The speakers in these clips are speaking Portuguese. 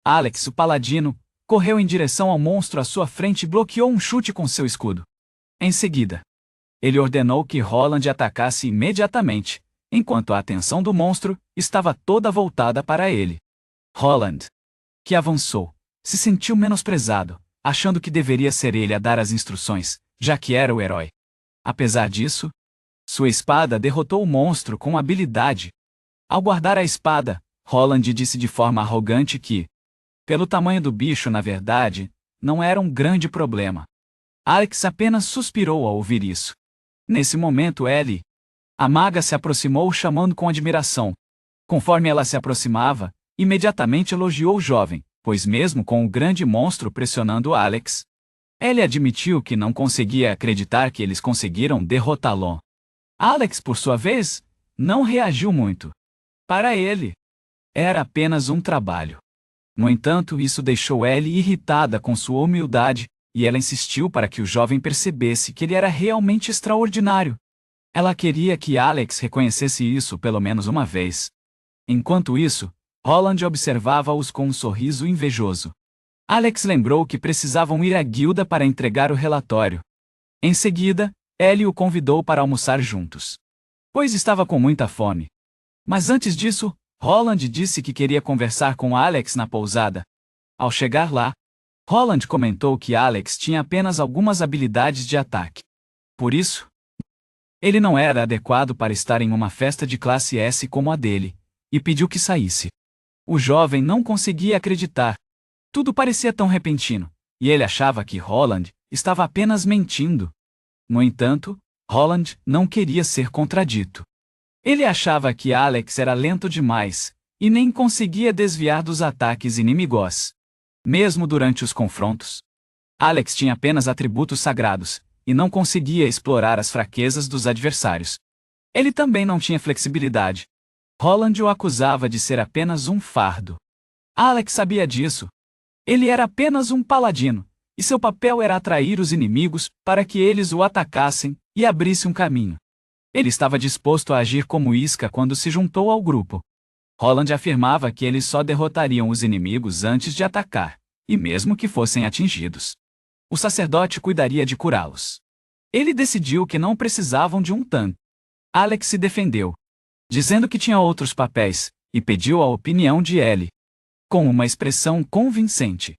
Alex, o paladino, correu em direção ao monstro à sua frente e bloqueou um chute com seu escudo. Em seguida, ele ordenou que Roland atacasse imediatamente, enquanto a atenção do monstro estava toda voltada para ele. Roland, que avançou, se sentiu menosprezado, achando que deveria ser ele a dar as instruções, já que era o herói. Apesar disso, sua espada derrotou o monstro com habilidade. Ao guardar a espada, Roland disse de forma arrogante que, pelo tamanho do bicho na verdade, não era um grande problema. Alex apenas suspirou ao ouvir isso. Nesse momento Ellie, a maga, se aproximou chamando com admiração. Conforme ela se aproximava, imediatamente elogiou o jovem, pois mesmo com o grande monstro pressionando Alex, Ellie admitiu que não conseguia acreditar que eles conseguiram derrotá-lo. Alex, por sua vez, não reagiu muito. Para ele, era apenas um trabalho. No entanto, isso deixou Ellie irritada com sua humildade, e ela insistiu para que o jovem percebesse que ele era realmente extraordinário. Ela queria que Alex reconhecesse isso pelo menos uma vez. Enquanto isso, Roland observava-os com um sorriso invejoso. Alex lembrou que precisavam ir à guilda para entregar o relatório. Em seguida, Ellie o convidou para almoçar juntos, pois estava com muita fome. Mas antes disso, Roland disse que queria conversar com Alex na pousada. Ao chegar lá, Roland comentou que Alex tinha apenas algumas habilidades de ataque. Por isso, ele não era adequado para estar em uma festa de classe S como a dele, e pediu que saísse. O jovem não conseguia acreditar. Tudo parecia tão repentino, e ele achava que Roland estava apenas mentindo. No entanto, Roland não queria ser contradito. Ele achava que Alex era lento demais, e nem conseguia desviar dos ataques inimigos. Mesmo durante os confrontos, Alex tinha apenas atributos sagrados, e não conseguia explorar as fraquezas dos adversários. Ele também não tinha flexibilidade. Roland o acusava de ser apenas um fardo. Alex sabia disso. Ele era apenas um paladino, e seu papel era atrair os inimigos para que eles o atacassem e abrissem um caminho. Ele estava disposto a agir como isca quando se juntou ao grupo. Roland afirmava que eles só derrotariam os inimigos antes de atacar, e mesmo que fossem atingidos, o sacerdote cuidaria de curá-los. Ele decidiu que não precisavam de um tanque. Alex se defendeu, dizendo que tinha outros papéis, e pediu a opinião de Ellie, com uma expressão convincente.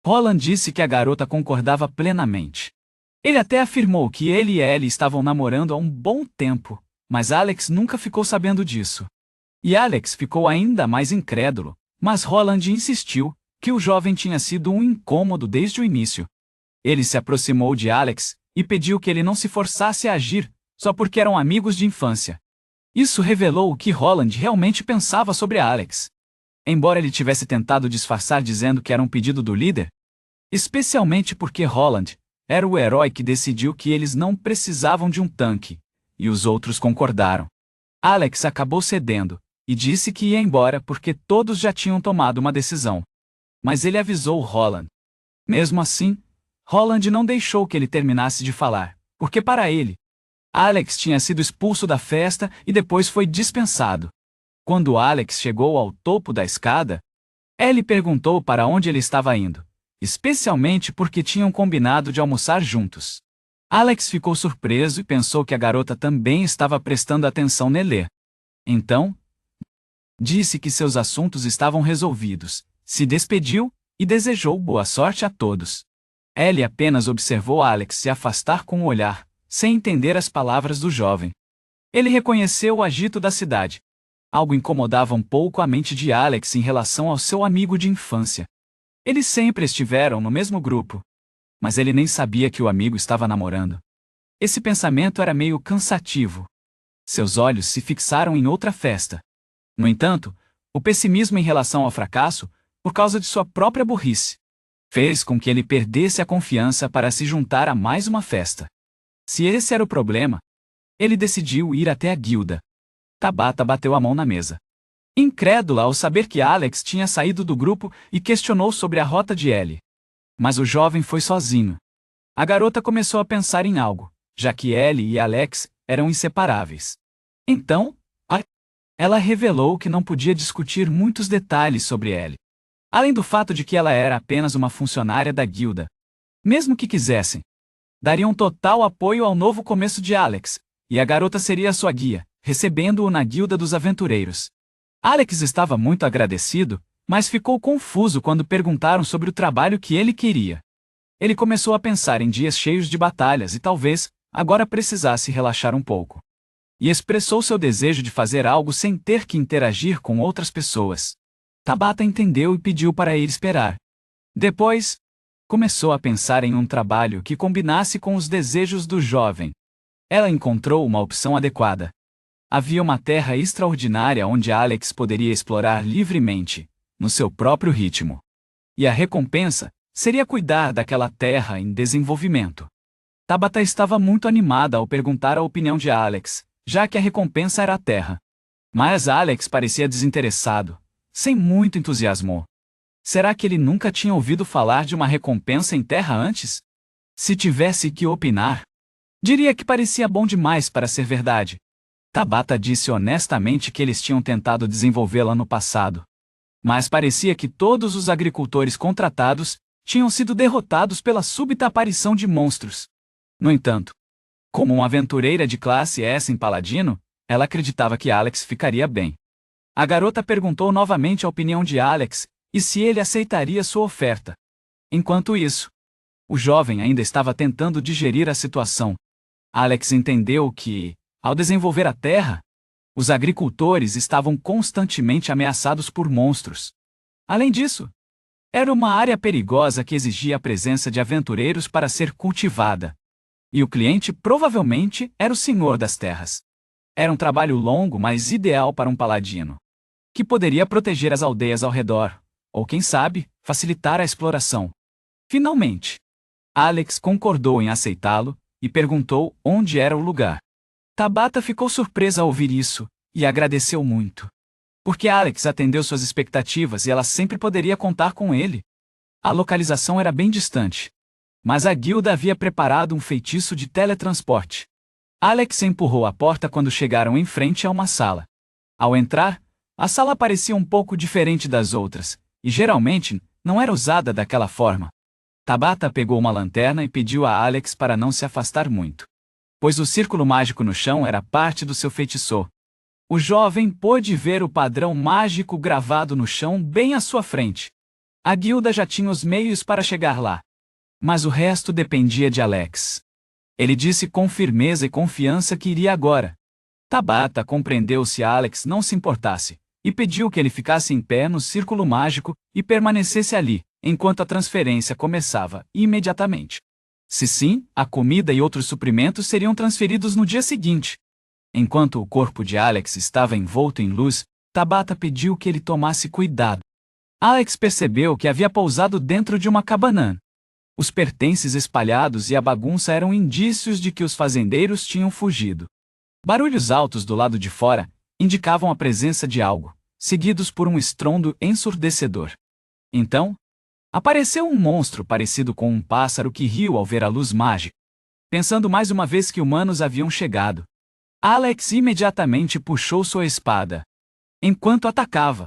Roland disse que a garota concordava plenamente. Ele até afirmou que ele e Ellie estavam namorando há um bom tempo, mas Alex nunca ficou sabendo disso. E Alex ficou ainda mais incrédulo, mas Roland insistiu que o jovem tinha sido um incômodo desde o início. Ele se aproximou de Alex e pediu que ele não se forçasse a agir, só porque eram amigos de infância. Isso revelou o que Roland realmente pensava sobre Alex. Embora ele tivesse tentado disfarçar dizendo que era um pedido do líder, especialmente porque Roland era o herói que decidiu que eles não precisavam de um tanque, e os outros concordaram. Alex acabou cedendo, e disse que ia embora porque todos já tinham tomado uma decisão. Mas ele avisou Roland. Mesmo assim, Roland não deixou que ele terminasse de falar, porque para ele, Alex tinha sido expulso da festa e depois foi dispensado. Quando Alex chegou ao topo da escada, Ellie perguntou para onde ele estava indo, especialmente porque tinham combinado de almoçar juntos. Alex ficou surpreso e pensou que a garota também estava prestando atenção nele. Então, disse que seus assuntos estavam resolvidos, se despediu e desejou boa sorte a todos. Ellie apenas observou Alex se afastar com o olhar, sem entender as palavras do jovem. Ele reconheceu o agito da cidade. Algo incomodava um pouco a mente de Alex em relação ao seu amigo de infância. Eles sempre estiveram no mesmo grupo, mas ele nem sabia que o amigo estava namorando. Esse pensamento era meio cansativo. Seus olhos se fixaram em outra festa. No entanto, o pessimismo em relação ao fracasso, por causa de sua própria burrice, fez com que ele perdesse a confiança para se juntar a mais uma festa. Se esse era o problema, ele decidiu ir até a guilda. Tabata bateu a mão na mesa, incrédula ao saber que Alex tinha saído do grupo, e questionou sobre a rota de Ellie. Mas o jovem foi sozinho. A garota começou a pensar em algo, já que Ellie e Alex eram inseparáveis. Então, ela revelou que não podia discutir muitos detalhes sobre Ellie. Além do fato de que ela era apenas uma funcionária da guilda. Mesmo que quisessem, dariam total apoio ao novo começo de Alex, e a garota seria sua guia, recebendo-o na guilda dos aventureiros. Alex estava muito agradecido, mas ficou confuso quando perguntaram sobre o trabalho que ele queria. Ele começou a pensar em dias cheios de batalhas e talvez, agora precisasse relaxar um pouco. E expressou seu desejo de fazer algo sem ter que interagir com outras pessoas. Tabata entendeu e pediu para ir esperar. Depois, começou a pensar em um trabalho que combinasse com os desejos do jovem. Ela encontrou uma opção adequada. Havia uma terra extraordinária onde Alex poderia explorar livremente, no seu próprio ritmo. E a recompensa seria cuidar daquela terra em desenvolvimento. Tabata estava muito animada ao perguntar a opinião de Alex, já que a recompensa era a terra. Mas Alex parecia desinteressado, sem muito entusiasmo. Será que ele nunca tinha ouvido falar de uma recompensa em terra antes? Se tivesse que opinar, diria que parecia bom demais para ser verdade. Tabata disse honestamente que eles tinham tentado desenvolvê-la no passado. Mas parecia que todos os agricultores contratados tinham sido derrotados pela súbita aparição de monstros. No entanto, como uma aventureira de classe S em Paladino, ela acreditava que Alex ficaria bem. A garota perguntou novamente a opinião de Alex e se ele aceitaria sua oferta. Enquanto isso, o jovem ainda estava tentando digerir a situação. Alex entendeu que, ao desenvolver a terra, os agricultores estavam constantemente ameaçados por monstros. Além disso, era uma área perigosa que exigia a presença de aventureiros para ser cultivada. E o cliente provavelmente era o senhor das terras. Era um trabalho longo, mas ideal para um paladino, que poderia proteger as aldeias ao redor, ou quem sabe, facilitar a exploração. Finalmente, Alex concordou em aceitá-lo e perguntou onde era o lugar. Tabata ficou surpresa ao ouvir isso, e agradeceu muito. Porque Alex atendeu suas expectativas e ela sempre poderia contar com ele. A localização era bem distante, mas a guilda havia preparado um feitiço de teletransporte. Alex empurrou a porta quando chegaram em frente a uma sala. Ao entrar, a sala parecia um pouco diferente das outras, e geralmente não era usada daquela forma. Tabata pegou uma lanterna e pediu a Alex para não se afastar muito, pois o círculo mágico no chão era parte do seu feitiço. O jovem pôde ver o padrão mágico gravado no chão bem à sua frente. A guilda já tinha os meios para chegar lá, mas o resto dependia de Alex. Ele disse com firmeza e confiança que iria agora. Tabata compreendeu se Alex não se importasse, e pediu que ele ficasse em pé no círculo mágico e permanecesse ali, enquanto a transferência começava imediatamente. Se sim, a comida e outros suprimentos seriam transferidos no dia seguinte. Enquanto o corpo de Alex estava envolto em luz, Tabata pediu que ele tomasse cuidado. Alex percebeu que havia pousado dentro de uma cabana. Os pertences espalhados e a bagunça eram indícios de que os fazendeiros tinham fugido. Barulhos altos do lado de fora indicavam a presença de algo, seguidos por um estrondo ensurdecedor. Então, apareceu um monstro parecido com um pássaro que riu ao ver a luz mágica. Pensando mais uma vez que humanos haviam chegado, Alex imediatamente puxou sua espada. Enquanto atacava,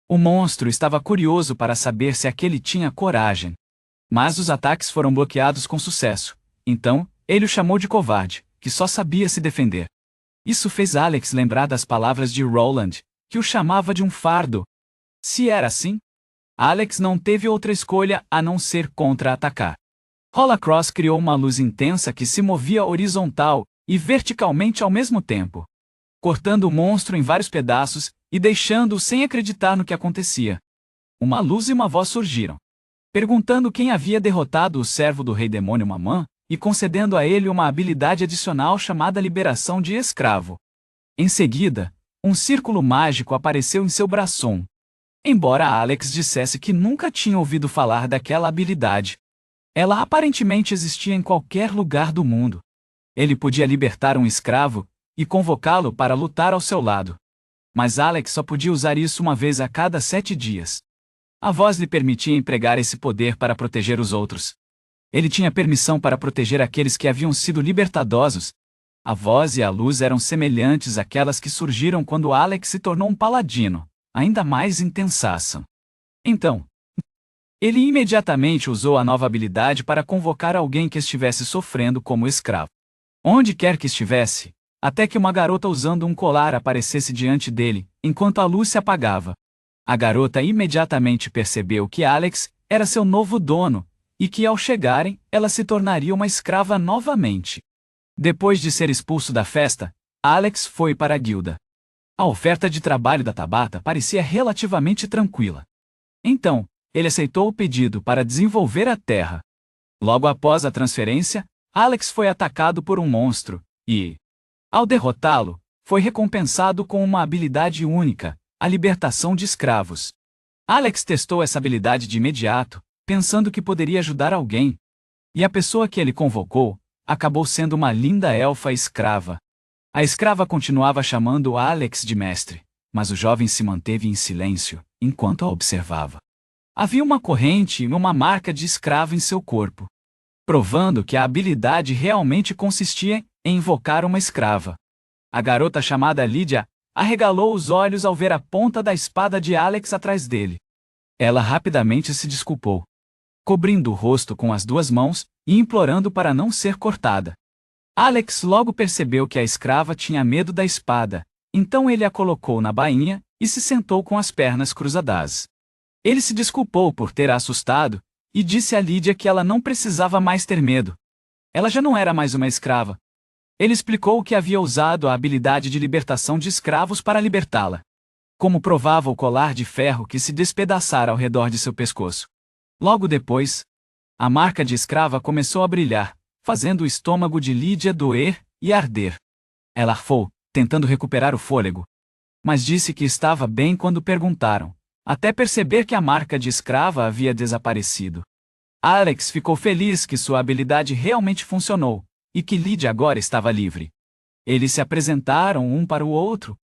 o monstro estava curioso para saber se aquele tinha coragem. Mas os ataques foram bloqueados com sucesso. Então, ele o chamou de covarde, que só sabia se defender. Isso fez Alex lembrar das palavras de Roland, que o chamava de um fardo. Se era assim, Alex não teve outra escolha a não ser contra-atacar. Holacross criou uma luz intensa que se movia horizontal e verticalmente ao mesmo tempo, cortando o monstro em vários pedaços e deixando-o sem acreditar no que acontecia. Uma luz e uma voz surgiram, perguntando quem havia derrotado o servo do rei demônio Mamã e concedendo a ele uma habilidade adicional chamada Liberação de Escravo. Em seguida, um círculo mágico apareceu em seu braçom. Embora Alex dissesse que nunca tinha ouvido falar daquela habilidade, ela aparentemente existia em qualquer lugar do mundo. Ele podia libertar um escravo e convocá-lo para lutar ao seu lado. Mas Alex só podia usar isso uma vez a cada 7 dias. A voz lhe permitia empregar esse poder para proteger os outros. Ele tinha permissão para proteger aqueles que haviam sido libertadosos. A voz e a luz eram semelhantes àquelas que surgiram quando Alex se tornou um paladino, ainda mais intensação. Então, Ele imediatamente usou a nova habilidade para convocar alguém que estivesse sofrendo como escravo. Onde quer que estivesse, até que uma garota usando um colar aparecesse diante dele, enquanto a luz se apagava. A garota imediatamente percebeu que Alex era seu novo dono, e que ao chegarem, ela se tornaria uma escrava novamente. Depois de ser expulso da festa, Alex foi para a guilda. A oferta de trabalho da Tabata parecia relativamente tranquila. Então, ele aceitou o pedido para desenvolver a terra. Logo após a transferência, Alex foi atacado por um monstro, e, ao derrotá-lo, foi recompensado com uma habilidade única, a libertação de escravos. Alex testou essa habilidade de imediato, pensando que poderia ajudar alguém. E a pessoa que ele convocou acabou sendo uma linda elfa escrava. A escrava continuava chamando Alex de mestre, mas o jovem se manteve em silêncio, enquanto a observava. Havia uma corrente e uma marca de escravo em seu corpo, provando que a habilidade realmente consistia em invocar uma escrava. A garota chamada Lídia arregalou os olhos ao ver a ponta da espada de Alex atrás dele. Ela rapidamente se desculpou, cobrindo o rosto com as duas mãos e implorando para não ser cortada. Alex logo percebeu que a escrava tinha medo da espada, então ele a colocou na bainha e se sentou com as pernas cruzadas. Ele se desculpou por ter a assustado e disse a Lídia que ela não precisava mais ter medo. Ela já não era mais uma escrava. Ele explicou que havia usado a habilidade de libertação de escravos para libertá-la, como provava o colar de ferro que se despedaçara ao redor de seu pescoço. Logo depois, a marca de escrava começou a brilhar, fazendo o estômago de Lídia doer e arder. Ela arfou, tentando recuperar o fôlego, mas disse que estava bem quando perguntaram, até perceber que a marca de escrava havia desaparecido. Alex ficou feliz que sua habilidade realmente funcionou, e que Lídia agora estava livre. Eles se apresentaram um para o outro.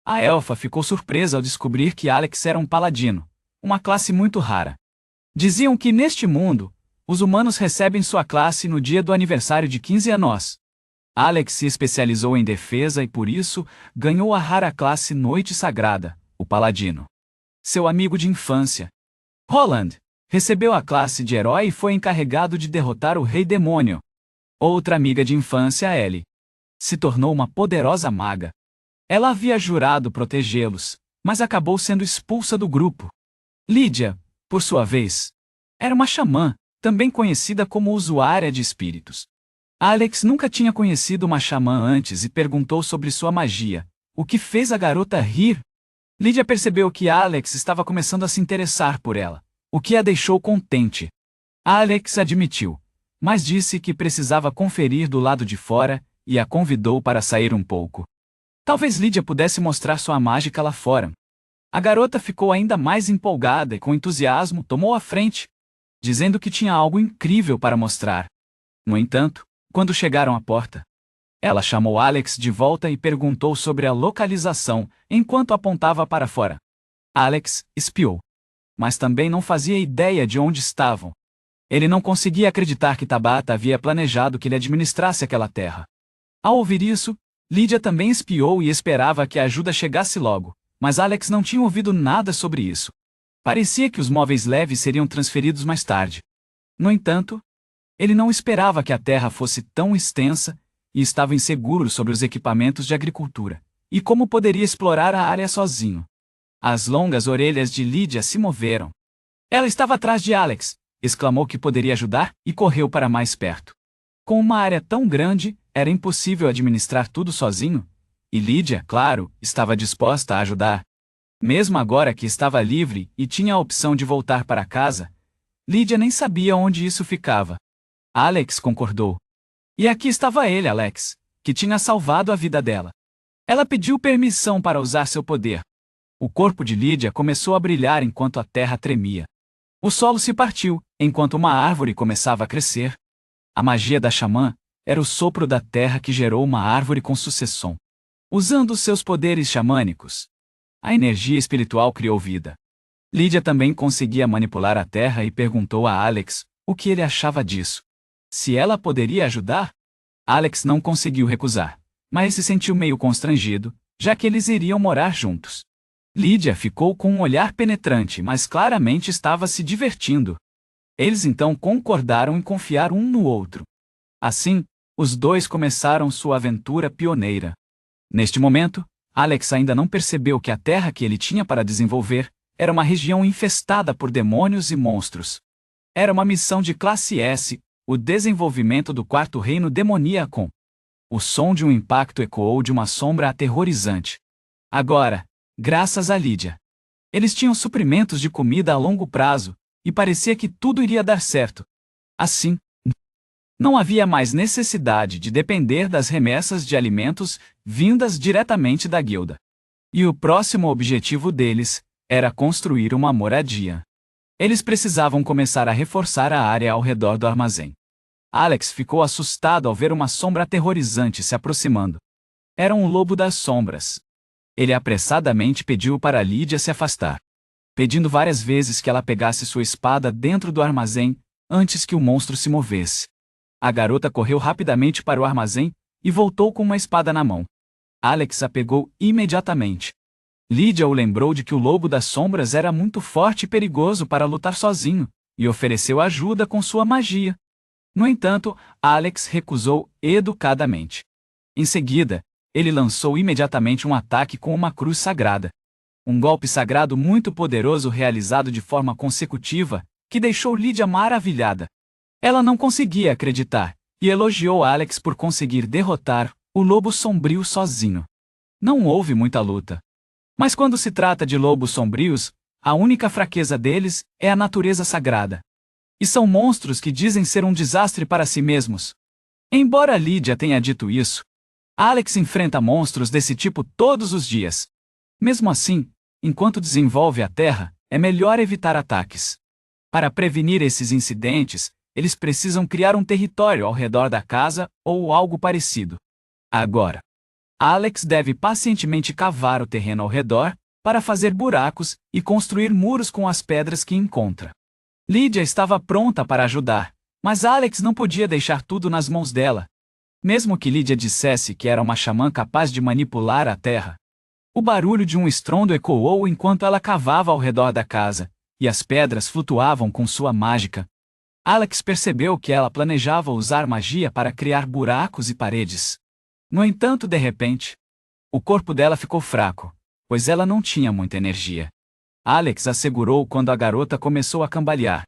A elfa ficou surpresa ao descobrir que Alex era um paladino, uma classe muito rara. Diziam que neste mundo, os humanos recebem sua classe no dia do aniversário de 15 anos. Alex se especializou em defesa e por isso ganhou a rara classe Noite Sagrada, o Paladino. Seu amigo de infância, Roland, recebeu a classe de herói e foi encarregado de derrotar o Rei Demônio. Outra amiga de infância, Ellie, se tornou uma poderosa maga. Ela havia jurado protegê-los, mas acabou sendo expulsa do grupo. Lídia, por sua vez, era uma xamã, também conhecida como usuária de espíritos. Alex nunca tinha conhecido uma xamã antes e perguntou sobre sua magia, o que fez a garota rir. Lídia percebeu que Alex estava começando a se interessar por ela, o que a deixou contente. Alex admitiu, mas disse que precisava conferir do lado de fora e a convidou para sair um pouco. Talvez Lídia pudesse mostrar sua mágica lá fora. A garota ficou ainda mais empolgada e com entusiasmo tomou a frente, dizendo que tinha algo incrível para mostrar. No entanto, quando chegaram à porta, ela chamou Alex de volta e perguntou sobre a localização, enquanto apontava para fora. Alex espiou, mas também não fazia ideia de onde estavam. Ele não conseguia acreditar que Tabata havia planejado que ele administrasse aquela terra. Ao ouvir isso, Lídia também espiou e esperava que a ajuda chegasse logo, mas Alex não tinha ouvido nada sobre isso. Parecia que os móveis leves seriam transferidos mais tarde. No entanto, ele não esperava que a terra fosse tão extensa e estava inseguro sobre os equipamentos de agricultura, e como poderia explorar a área sozinho. As longas orelhas de Lídia se moveram. Ela estava atrás de Alex, exclamou que poderia ajudar e correu para mais perto. Com uma área tão grande, era impossível administrar tudo sozinho, e Lídia, claro, estava disposta a ajudar. Mesmo agora que estava livre e tinha a opção de voltar para casa, Lídia nem sabia onde isso ficava. Alex concordou. E aqui estava ele, Alex, que tinha salvado a vida dela. Ela pediu permissão para usar seu poder. O corpo de Lídia começou a brilhar enquanto a terra tremia. O solo se partiu, enquanto uma árvore começava a crescer. A magia da xamã era o sopro da terra que gerou uma árvore com sucessão. Usando seus poderes xamânicos, a energia espiritual criou vida. Lídia também conseguia manipular a terra e perguntou a Alex o que ele achava disso. Se ela poderia ajudar? Alex não conseguiu recusar, mas se sentiu meio constrangido, já que eles iriam morar juntos. Lídia ficou com um olhar penetrante, mas claramente estava se divertindo. Eles então concordaram em confiar um no outro. Assim, os dois começaram sua aventura pioneira. Neste momento, Alex ainda não percebeu que a terra que ele tinha para desenvolver era uma região infestada por demônios e monstros. Era uma missão de classe S, o desenvolvimento do quarto reino demoníaco. O som de um impacto ecoou de uma sombra aterrorizante. Agora, graças a Lydia, eles tinham suprimentos de comida a longo prazo, e parecia que tudo iria dar certo. Assim, não havia mais necessidade de depender das remessas de alimentos vindas diretamente da guilda. E o próximo objetivo deles era construir uma moradia. Eles precisavam começar a reforçar a área ao redor do armazém. Alex ficou assustado ao ver uma sombra aterrorizante se aproximando. Era um lobo das sombras. Ele apressadamente pediu para Lydia se afastar, pedindo várias vezes que ela pegasse sua espada dentro do armazém, antes que o monstro se movesse. A garota correu rapidamente para o armazém e voltou com uma espada na mão. Alex a pegou imediatamente. Lydia o lembrou de que o lobo das sombras era muito forte e perigoso para lutar sozinho, e ofereceu ajuda com sua magia. No entanto, Alex recusou educadamente. Em seguida, ele lançou imediatamente um ataque com uma cruz sagrada. Um golpe sagrado muito poderoso realizado de forma consecutiva, que deixou Lydia maravilhada. Ela não conseguia acreditar, e elogiou Alex por conseguir derrotar o lobo sombrio sozinho. Não houve muita luta. Mas quando se trata de lobos sombrios, a única fraqueza deles é a natureza sagrada. E são monstros que dizem ser um desastre para si mesmos. Embora Lydia tenha dito isso, Alex enfrenta monstros desse tipo todos os dias. Mesmo assim, enquanto desenvolve a terra, é melhor evitar ataques. Para prevenir esses incidentes, eles precisam criar um território ao redor da casa ou algo parecido. Agora, Alex deve pacientemente cavar o terreno ao redor, para fazer buracos e construir muros com as pedras que encontra. Lydia estava pronta para ajudar, mas Alex não podia deixar tudo nas mãos dela. Mesmo que Lydia dissesse que era uma xamã capaz de manipular a terra, o barulho de um estrondo ecoou enquanto ela cavava ao redor da casa, e as pedras flutuavam com sua mágica. Alex percebeu que ela planejava usar magia para criar buracos e paredes. No entanto, de repente, o corpo dela ficou fraco, pois ela não tinha muita energia. Alex assegurou quando a garota começou a cambalear.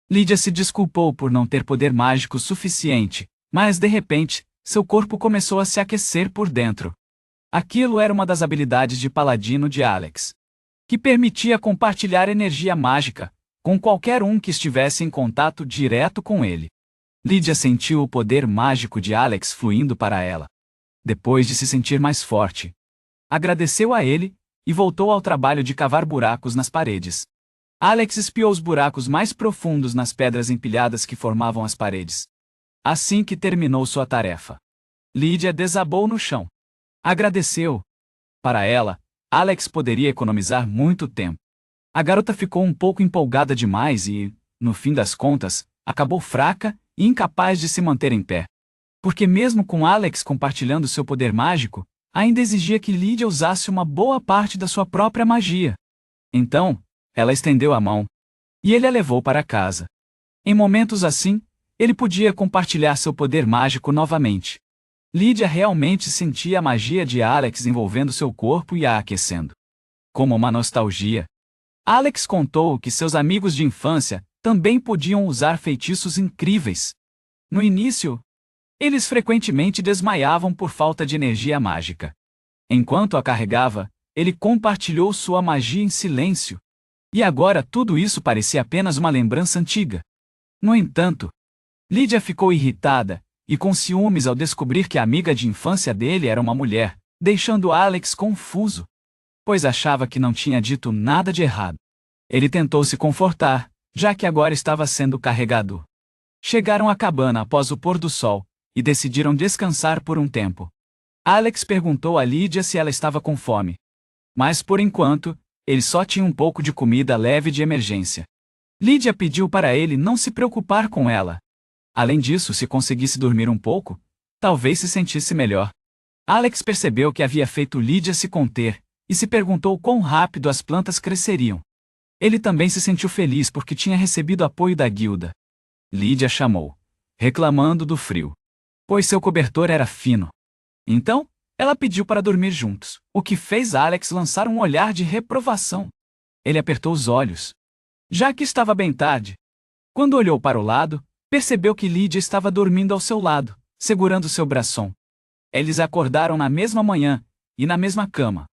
Lydia se desculpou por não ter poder mágico suficiente, mas de repente, seu corpo começou a se aquecer por dentro. Aquilo era uma das habilidades de paladino de Alex, que permitia compartilhar energia mágica com qualquer um que estivesse em contato direto com ele. Lydia sentiu o poder mágico de Alex fluindo para ela. Depois de se sentir mais forte, agradeceu a ele e voltou ao trabalho de cavar buracos nas paredes. Alex espiou os buracos mais profundos nas pedras empilhadas que formavam as paredes. Assim que terminou sua tarefa, Lydia desabou no chão. Agradeceu. Para ela, Alex poderia economizar muito tempo. A garota ficou um pouco empolgada demais e, no fim das contas, acabou fraca e incapaz de se manter em pé. Porque mesmo com Alex compartilhando seu poder mágico, ainda exigia que Lydia usasse uma boa parte da sua própria magia. Então, ela estendeu a mão, e ele a levou para casa. Em momentos assim, ele podia compartilhar seu poder mágico novamente. Lydia realmente sentia a magia de Alex envolvendo seu corpo e a aquecendo. Como uma nostalgia, Alex contou que seus amigos de infância também podiam usar feitiços incríveis. No início, eles frequentemente desmaiavam por falta de energia mágica. Enquanto a carregava, ele compartilhou sua magia em silêncio. E agora tudo isso parecia apenas uma lembrança antiga. No entanto, Lydia ficou irritada e com ciúmes ao descobrir que a amiga de infância dele era uma mulher, deixando Alex confuso, pois achava que não tinha dito nada de errado. Ele tentou se confortar, já que agora estava sendo carregado. Chegaram à cabana após o pôr do sol, e decidiram descansar por um tempo. Alex perguntou a Lydia se ela estava com fome. Mas por enquanto, ele só tinha um pouco de comida leve de emergência. Lydia pediu para ele não se preocupar com ela. Além disso, se conseguisse dormir um pouco, talvez se sentisse melhor. Alex percebeu que havia feito Lydia se conter, e se perguntou quão rápido as plantas cresceriam. Ele também se sentiu feliz porque tinha recebido apoio da guilda. Lydia chamou, reclamando do frio, pois seu cobertor era fino. Então, ela pediu para dormir juntos, o que fez Alex lançar um olhar de reprovação. Ele apertou os olhos, já que estava bem tarde. Quando olhou para o lado, percebeu que Lydia estava dormindo ao seu lado, segurando seu bração. Eles acordaram na mesma manhã, e na mesma cama.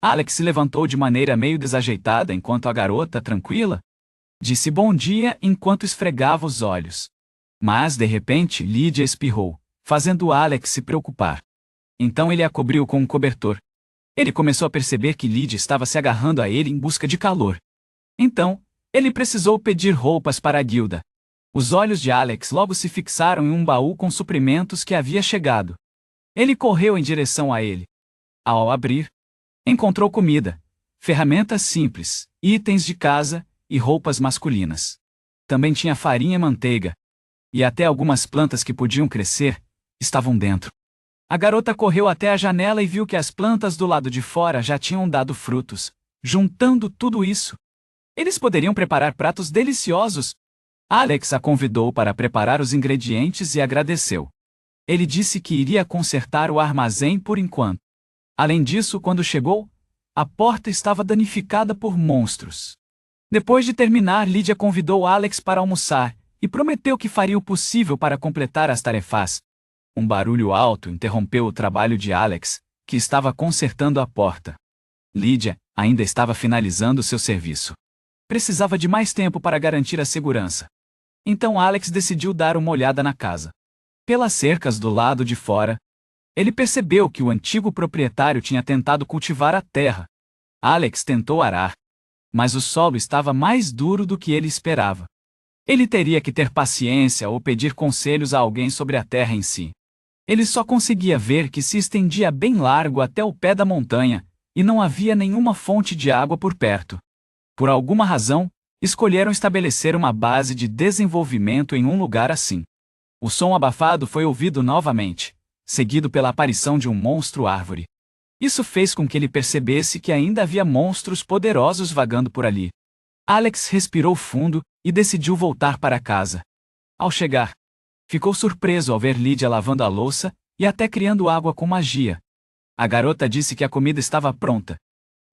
Alex se levantou de maneira meio desajeitada enquanto a garota, tranquila, disse bom dia enquanto esfregava os olhos. Mas, de repente, Lydia espirrou, fazendo Alex se preocupar. Então ele a cobriu com um cobertor. Ele começou a perceber que Lydia estava se agarrando a ele em busca de calor. Então, ele precisou pedir roupas para a guilda. Os olhos de Alex logo se fixaram em um baú com suprimentos que havia chegado. Ele correu em direção a ele. Ao abrir, encontrou comida, ferramentas simples, itens de casa e roupas masculinas. Também tinha farinha e manteiga. E até algumas plantas que podiam crescer estavam dentro. A garota correu até a janela e viu que as plantas do lado de fora já tinham dado frutos. Juntando tudo isso, eles poderiam preparar pratos deliciosos. Alex a convidou para preparar os ingredientes e agradeceu. Ele disse que iria consertar o armazém por enquanto. Além disso, quando chegou, a porta estava danificada por monstros. Depois de terminar, Lydia convidou Alex para almoçar e prometeu que faria o possível para completar as tarefas. Um barulho alto interrompeu o trabalho de Alex, que estava consertando a porta. Lydia ainda estava finalizando seu serviço. Precisava de mais tempo para garantir a segurança. Então Alex decidiu dar uma olhada na casa. Pelas cercas do lado de fora, ele percebeu que o antigo proprietário tinha tentado cultivar a terra. Alex tentou arar, mas o solo estava mais duro do que ele esperava. Ele teria que ter paciência ou pedir conselhos a alguém sobre a terra em si. Ele só conseguia ver que se estendia bem largo até o pé da montanha, e não havia nenhuma fonte de água por perto. Por alguma razão, escolheram estabelecer uma base de desenvolvimento em um lugar assim. O som abafado foi ouvido novamente, seguido pela aparição de um monstro-árvore. Isso fez com que ele percebesse que ainda havia monstros poderosos vagando por ali. Alex respirou fundo e decidiu voltar para casa. Ao chegar, ficou surpreso ao ver Lydia lavando a louça e até criando água com magia. A garota disse que a comida estava pronta.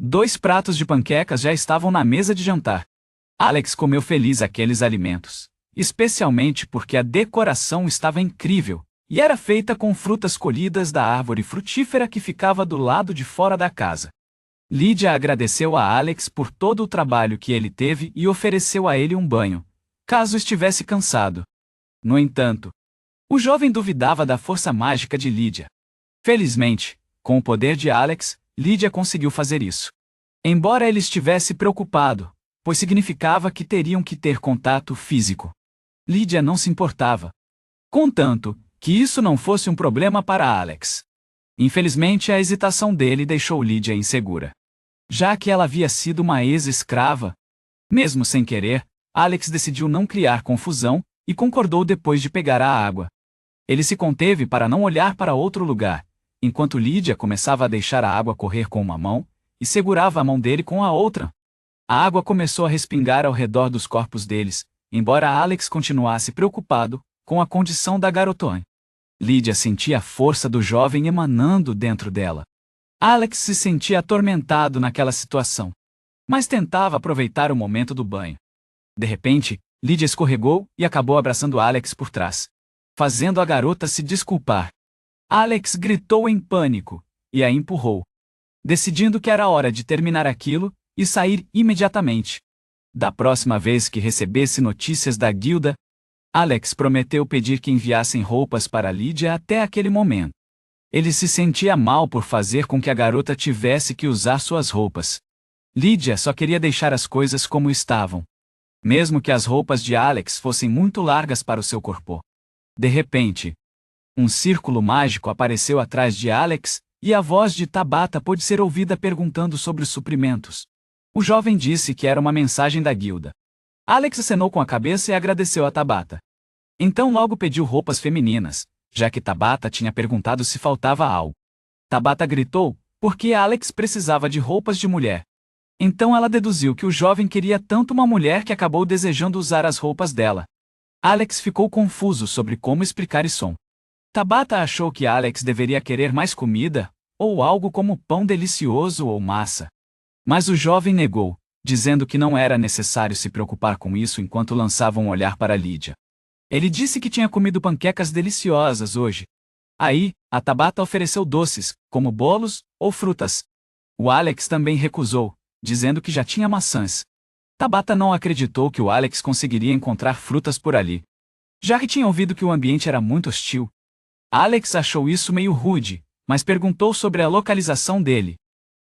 2 pratos de panquecas já estavam na mesa de jantar. Alex comeu feliz aqueles alimentos, especialmente porque a decoração estava incrível e era feita com frutas colhidas da árvore frutífera que ficava do lado de fora da casa. Lydia agradeceu a Alex por todo o trabalho que ele teve e ofereceu a ele um banho, caso estivesse cansado. No entanto, o jovem duvidava da força mágica de Lydia. Felizmente, com o poder de Alex, Lydia conseguiu fazer isso. Embora ele estivesse preocupado, pois significava que teriam que ter contato físico. Lydia não se importava. Contanto que isso não fosse um problema para Alex. Infelizmente, a hesitação dele deixou Lydia insegura. Já que ela havia sido uma ex-escrava, mesmo sem querer, Alex decidiu não criar confusão e concordou depois de pegar a água. Ele se conteve para não olhar para outro lugar, enquanto Lydia começava a deixar a água correr com uma mão e segurava a mão dele com a outra. A água começou a respingar ao redor dos corpos deles, embora Alex continuasse preocupado com a condição da garotona. Lydia sentia a força do jovem emanando dentro dela. Alex se sentia atormentado naquela situação, mas tentava aproveitar o momento do banho. De repente, Lydia escorregou e acabou abraçando Alex por trás, fazendo a garota se desculpar. Alex gritou em pânico e a empurrou, decidindo que era hora de terminar aquilo e sair imediatamente. Da próxima vez que recebesse notícias da guilda, Alex prometeu pedir que enviassem roupas para Lydia até aquele momento. Ele se sentia mal por fazer com que a garota tivesse que usar suas roupas. Lydia só queria deixar as coisas como estavam, mesmo que as roupas de Alex fossem muito largas para o seu corpo. De repente, um círculo mágico apareceu atrás de Alex, e a voz de Tabata pôde ser ouvida perguntando sobre os suprimentos. O jovem disse que era uma mensagem da guilda. Alex acenou com a cabeça e agradeceu a Tabata. Então logo pediu roupas femininas, já que Tabata tinha perguntado se faltava algo. Tabata gritou, porque Alex precisava de roupas de mulher. Então ela deduziu que o jovem queria tanto uma mulher que acabou desejando usar as roupas dela. Alex ficou confuso sobre como explicar isso. Tabata achou que Alex deveria querer mais comida, ou algo como pão delicioso ou massa. Mas o jovem negou, dizendo que não era necessário se preocupar com isso enquanto lançava um olhar para Lídia. Ele disse que tinha comido panquecas deliciosas hoje. Aí, a Tabata ofereceu doces, como bolos ou frutas. O Alex também recusou, dizendo que já tinha maçãs. Tabata não acreditou que o Alex conseguiria encontrar frutas por ali, já que tinha ouvido que o ambiente era muito hostil. Alex achou isso meio rude, mas perguntou sobre a localização dele.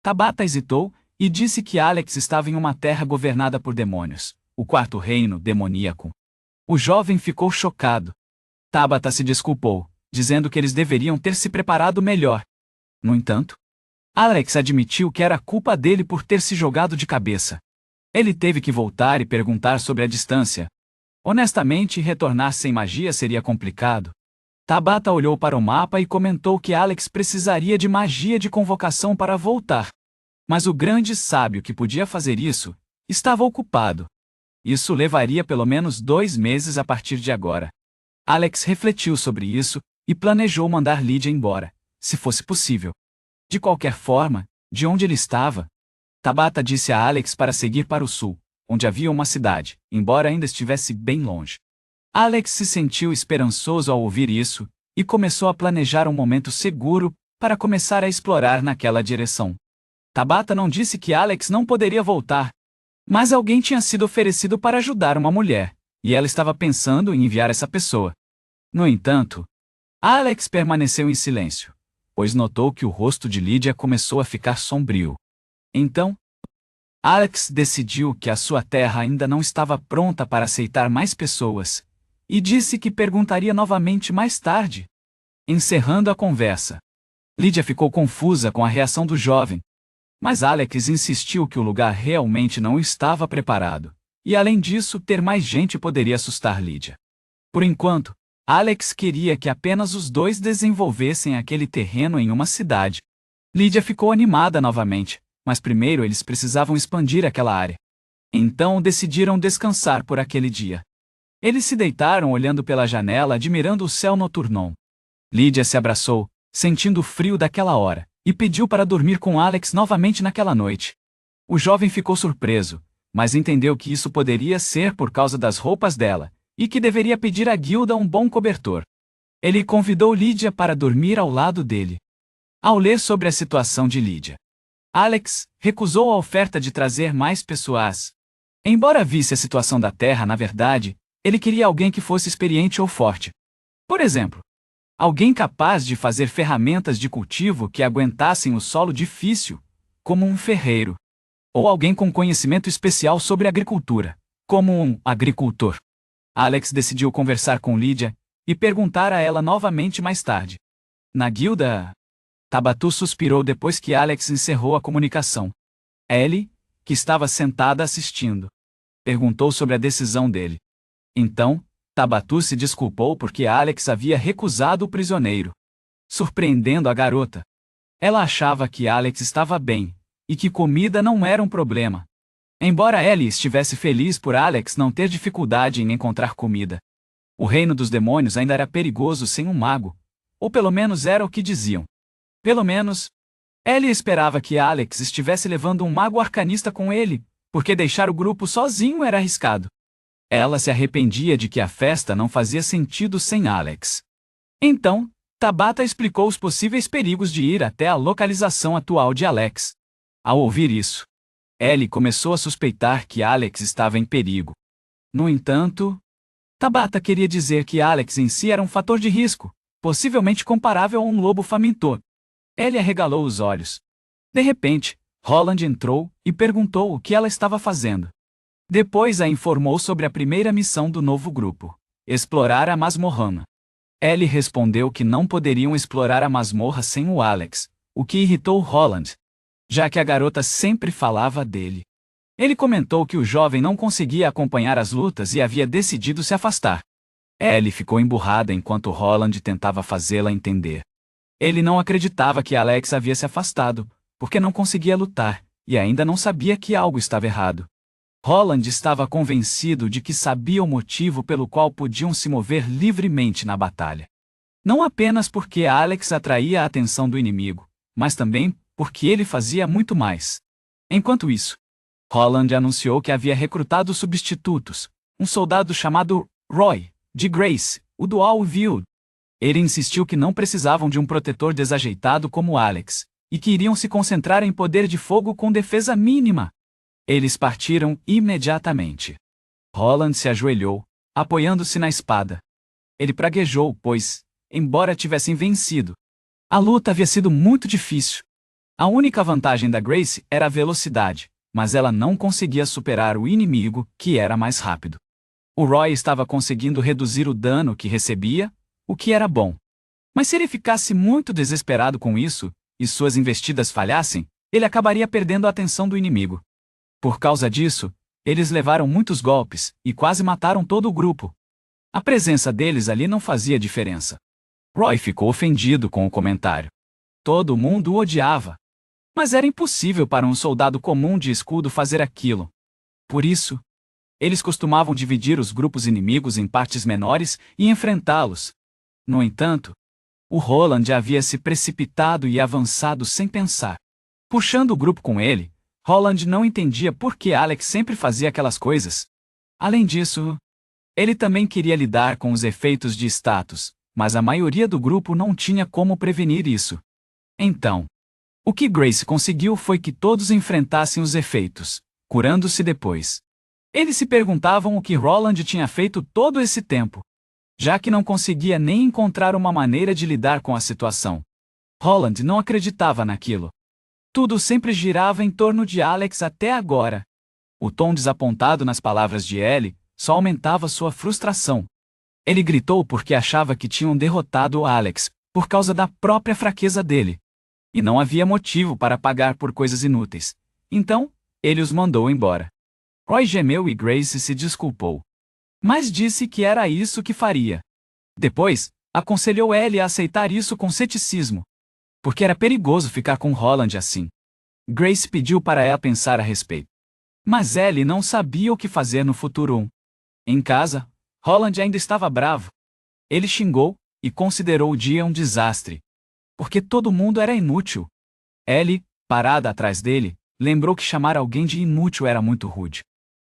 Tabata hesitou e disse que Alex estava em uma terra governada por demônios, o quarto reino demoníaco. O jovem ficou chocado. Tabata se desculpou, dizendo que eles deveriam ter se preparado melhor. No entanto, Alex admitiu que era culpa dele por ter se jogado de cabeça. Ele teve que voltar e perguntar sobre a distância. Honestamente, retornar sem magia seria complicado. Tabata olhou para o mapa e comentou que Alex precisaria de magia de convocação para voltar. Mas o grande sábio que podia fazer isso estava ocupado. Isso levaria pelo menos 2 meses a partir de agora. Alex refletiu sobre isso e planejou mandar Lídia embora, se fosse possível. De qualquer forma, de onde ele estava? Tabata disse a Alex para seguir para o sul, onde havia uma cidade, embora ainda estivesse bem longe. Alex se sentiu esperançoso ao ouvir isso, e começou a planejar um momento seguro para começar a explorar naquela direção. Tabata não disse que Alex não poderia voltar, mas alguém tinha sido oferecido para ajudar uma mulher, e ela estava pensando em enviar essa pessoa. No entanto, Alex permaneceu em silêncio, pois notou que o rosto de Lídia começou a ficar sombrio. Então, Alex decidiu que a sua terra ainda não estava pronta para aceitar mais pessoas, e disse que perguntaria novamente mais tarde. Encerrando a conversa, Lídia ficou confusa com a reação do jovem, mas Alex insistiu que o lugar realmente não estava preparado, e além disso, ter mais gente poderia assustar Lídia. Por enquanto, Alex queria que apenas os dois desenvolvessem aquele terreno em uma cidade. Lídia ficou animada novamente, mas primeiro eles precisavam expandir aquela área. Então decidiram descansar por aquele dia. Eles se deitaram olhando pela janela, admirando o céu noturno. Lídia se abraçou, sentindo o frio daquela hora, e pediu para dormir com Alex novamente naquela noite. O jovem ficou surpreso, mas entendeu que isso poderia ser por causa das roupas dela, e que deveria pedir a Gilda um bom cobertor. Ele convidou Lídia para dormir ao lado dele. Ao ler sobre a situação de Lídia, Alex recusou a oferta de trazer mais pessoas. Embora visse a situação da terra, na verdade, ele queria alguém que fosse experiente ou forte. Por exemplo, alguém capaz de fazer ferramentas de cultivo que aguentassem o solo difícil, como um ferreiro. Ou alguém com conhecimento especial sobre agricultura, como um agricultor. Alex decidiu conversar com Lídia e perguntar a ela novamente mais tarde. Na guilda? Tabatu suspirou depois que Alex encerrou a comunicação. Ellie, que estava sentada assistindo, perguntou sobre a decisão dele. Então, Tabatu se desculpou porque Alex havia recusado o prisioneiro, surpreendendo a garota. Ela achava que Alex estava bem, e que comida não era um problema. Embora Ellie estivesse feliz por Alex não ter dificuldade em encontrar comida. O reino dos demônios ainda era perigoso sem um mago, ou pelo menos era o que diziam. Pelo menos, Ellie esperava que Alex estivesse levando um mago arcanista com ele, porque deixar o grupo sozinho era arriscado. Ela se arrependia de que a festa não fazia sentido sem Alex. Então, Tabata explicou os possíveis perigos de ir até a localização atual de Alex. Ao ouvir isso, Ellie começou a suspeitar que Alex estava em perigo. No entanto, Tabata queria dizer que Alex em si era um fator de risco, possivelmente comparável a um lobo faminto. Ellie arregalou os olhos. De repente, Roland entrou e perguntou o que ela estava fazendo. Depois a informou sobre a primeira missão do novo grupo: explorar a masmorra. Ellie respondeu que não poderiam explorar a masmorra sem o Alex, o que irritou Roland, já que a garota sempre falava dele. Ele comentou que o jovem não conseguia acompanhar as lutas e havia decidido se afastar. Ellie ficou emburrada enquanto Roland tentava fazê-la entender. Ele não acreditava que Alex havia se afastado, porque não conseguia lutar, e ainda não sabia que algo estava errado. Roland estava convencido de que sabia o motivo pelo qual podiam se mover livremente na batalha. Não apenas porque Alex atraía a atenção do inimigo, mas também porque ele fazia muito mais. Enquanto isso, Roland anunciou que havia recrutado substitutos, um soldado chamado Roy, de Grace, o Dual Wield. Ele insistiu que não precisavam de um protetor desajeitado como Alex, e que iriam se concentrar em poder de fogo com defesa mínima. Eles partiram imediatamente. Roland se ajoelhou, apoiando-se na espada. Ele praguejou, pois, embora tivessem vencido, a luta havia sido muito difícil. A única vantagem da Grace era a velocidade, mas ela não conseguia superar o inimigo, que era mais rápido. O Roy estava conseguindo reduzir o dano que recebia, o que era bom. Mas se ele ficasse muito desesperado com isso, e suas investidas falhassem, ele acabaria perdendo a atenção do inimigo. Por causa disso, eles levaram muitos golpes, e quase mataram todo o grupo. A presença deles ali não fazia diferença. Roy ficou ofendido com o comentário. Todo mundo o odiava. Mas era impossível para um soldado comum de escudo fazer aquilo. Por isso, eles costumavam dividir os grupos inimigos em partes menores e enfrentá-los. No entanto, o Roland havia se precipitado e avançado sem pensar. Puxando o grupo com ele, Roland não entendia por que Alex sempre fazia aquelas coisas. Além disso, ele também queria lidar com os efeitos de status, mas a maioria do grupo não tinha como prevenir isso. Então, o que Grace conseguiu foi que todos enfrentassem os efeitos, curando-se depois. Eles se perguntavam o que Roland tinha feito todo esse tempo, já que não conseguia nem encontrar uma maneira de lidar com a situação. Roland não acreditava naquilo. Tudo sempre girava em torno de Alex até agora. O tom desapontado nas palavras de Ellie só aumentava sua frustração. Ele gritou porque achava que tinham derrotado o Alex, por causa da própria fraqueza dele. E não havia motivo para pagar por coisas inúteis. Então, ele os mandou embora. Roy gemeu e Grace se desculpou. Mas disse que era isso que faria. Depois, aconselhou Ellie a aceitar isso com ceticismo, porque era perigoso ficar com Roland assim. Grace pediu para ela pensar a respeito. Mas Ellie não sabia o que fazer no futuro. Em casa, Roland ainda estava bravo. Ele xingou e considerou o dia um desastre, porque todo mundo era inútil. Ellie, parada atrás dele, lembrou que chamar alguém de inútil era muito rude.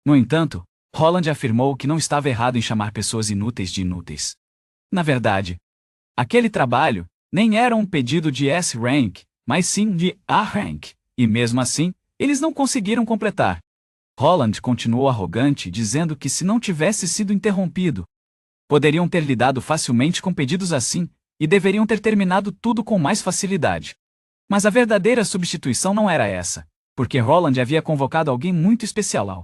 No entanto, Roland afirmou que não estava errado em chamar pessoas inúteis de inúteis. Na verdade, aquele trabalho nem era um pedido de S-Rank, mas sim de A-Rank, e mesmo assim, eles não conseguiram completar. Roland continuou arrogante, dizendo que se não tivesse sido interrompido, poderiam ter lidado facilmente com pedidos assim, e deveriam ter terminado tudo com mais facilidade. Mas a verdadeira substituição não era essa, porque Roland havia convocado alguém muito especial.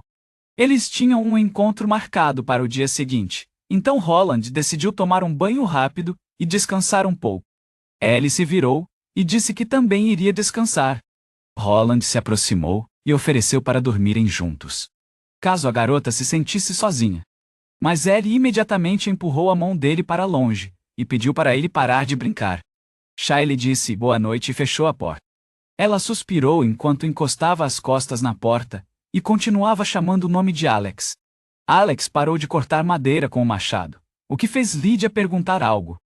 Eles tinham um encontro marcado para o dia seguinte, então Roland decidiu tomar um banho rápido e descansar um pouco. Ellie se virou e disse que também iria descansar. Roland se aproximou e ofereceu para dormirem juntos, caso a garota se sentisse sozinha. Mas Ellie imediatamente empurrou a mão dele para longe e pediu para ele parar de brincar. Shiley disse boa noite e fechou a porta. Ela suspirou enquanto encostava as costas na porta e continuava chamando o nome de Alex. Alex parou de cortar madeira com o machado, o que fez Lydia perguntar algo.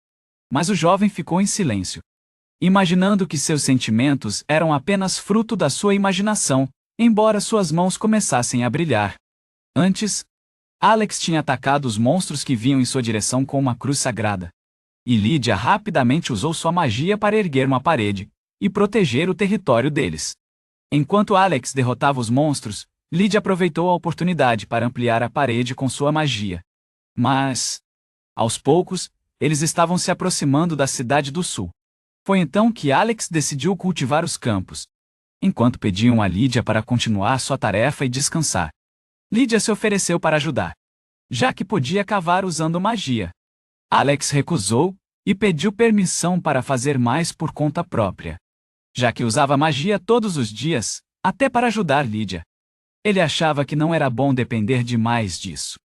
Mas o jovem ficou em silêncio, imaginando que seus sentimentos eram apenas fruto da sua imaginação, embora suas mãos começassem a brilhar. Antes, Alex tinha atacado os monstros que vinham em sua direção com uma cruz sagrada. E Lydia rapidamente usou sua magia para erguer uma parede e proteger o território deles. Enquanto Alex derrotava os monstros, Lydia aproveitou a oportunidade para ampliar a parede com sua magia. Mas, aos poucos, eles estavam se aproximando da cidade do sul. Foi então que Alex decidiu cultivar os campos, enquanto pediam a Lydia para continuar sua tarefa e descansar. Lydia se ofereceu para ajudar, já que podia cavar usando magia. Alex recusou e pediu permissão para fazer mais por conta própria, já que usava magia todos os dias, até para ajudar Lydia. Ele achava que não era bom depender demais disso.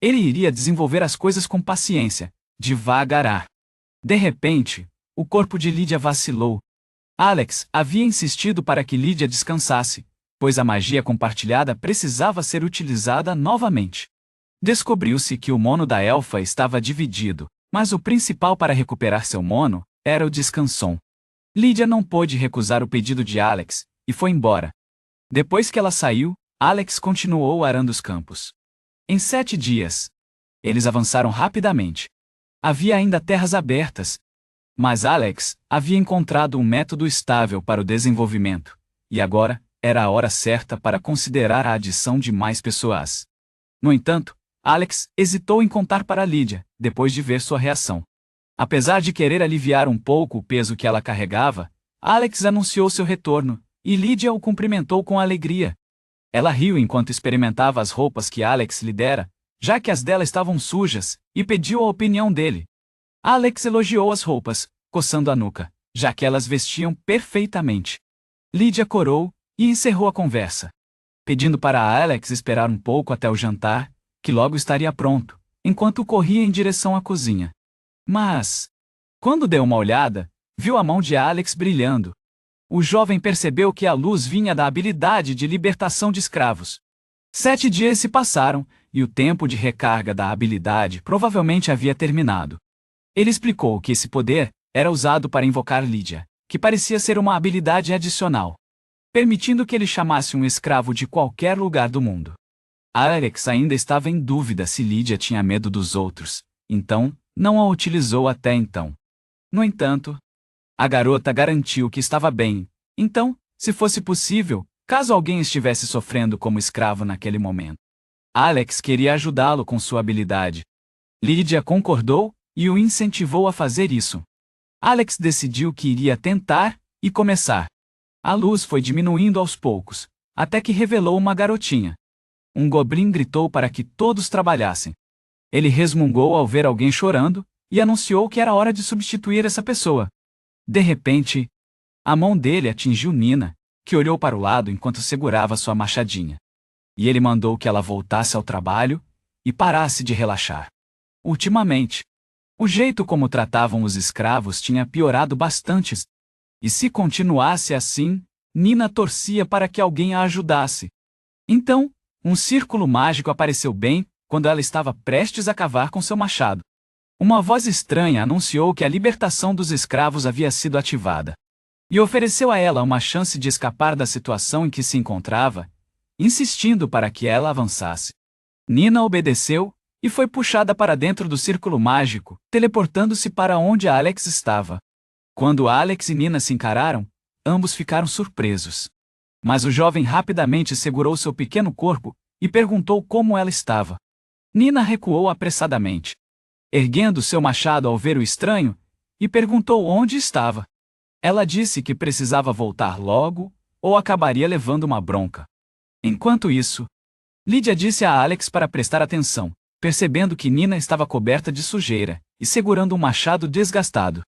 Ele iria desenvolver as coisas com paciência, devagar. De repente, o corpo de Lydia vacilou. Alex havia insistido para que Lydia descansasse, pois a magia compartilhada precisava ser utilizada novamente. Descobriu-se que o mono da elfa estava dividido, mas o principal para recuperar seu mono era o descanson. Lídia não pôde recusar o pedido de Alex e foi embora. Depois que ela saiu, Alex continuou arando os campos. Em 7 dias, eles avançaram rapidamente. Havia ainda terras abertas, mas Alex havia encontrado um método estável para o desenvolvimento, e agora era a hora certa para considerar a adição de mais pessoas. No entanto, Alex hesitou em contar para Lídia, depois de ver sua reação. Apesar de querer aliviar um pouco o peso que ela carregava, Alex anunciou seu retorno, e Lídia o cumprimentou com alegria. Ela riu enquanto experimentava as roupas que Alex lhe dera, já que as dela estavam sujas, e pediu a opinião dele. Alex elogiou as roupas, coçando a nuca, já que elas vestiam perfeitamente. Lídia corou e encerrou a conversa, pedindo para Alex esperar um pouco até o jantar, que logo estaria pronto, enquanto corria em direção à cozinha. Mas, quando deu uma olhada, viu a mão de Alex brilhando. O jovem percebeu que a luz vinha da habilidade de libertação de escravos. 7 dias se passaram, e o tempo de recarga da habilidade provavelmente havia terminado. Ele explicou que esse poder era usado para invocar Lídia, que parecia ser uma habilidade adicional, permitindo que ele chamasse um escravo de qualquer lugar do mundo. Alex ainda estava em dúvida se Lídia tinha medo dos outros, então, não a utilizou até então. No entanto, a garota garantiu que estava bem, então, se fosse possível, caso alguém estivesse sofrendo como escravo naquele momento, Alex queria ajudá-lo com sua habilidade. Lídia concordou e o incentivou a fazer isso. Alex decidiu que iria tentar e começar. A luz foi diminuindo aos poucos, até que revelou uma garotinha. Um goblin gritou para que todos trabalhassem. Ele resmungou ao ver alguém chorando e anunciou que era hora de substituir essa pessoa. De repente, a mão dele atingiu Nina, que olhou para o lado enquanto segurava sua machadinha. E ele mandou que ela voltasse ao trabalho e parasse de relaxar. Ultimamente, o jeito como tratavam os escravos tinha piorado bastante, e se continuasse assim, Nina torcia para que alguém a ajudasse. Então, um círculo mágico apareceu bem quando ela estava prestes a cavar com seu machado. Uma voz estranha anunciou que a libertação dos escravos havia sido ativada, e ofereceu a ela uma chance de escapar da situação em que se encontrava, insistindo para que ela avançasse. Nina obedeceu e foi puxada para dentro do círculo mágico, teleportando-se para onde Alex estava. Quando Alex e Nina se encararam, ambos ficaram surpresos. Mas o jovem rapidamente segurou seu pequeno corpo e perguntou como ela estava. Nina recuou apressadamente, erguendo seu machado ao ver o estranho, e perguntou onde estava. Ela disse que precisava voltar logo, ou acabaria levando uma bronca. Enquanto isso, Lídia disse a Alex para prestar atenção, percebendo que Nina estava coberta de sujeira e segurando um machado desgastado.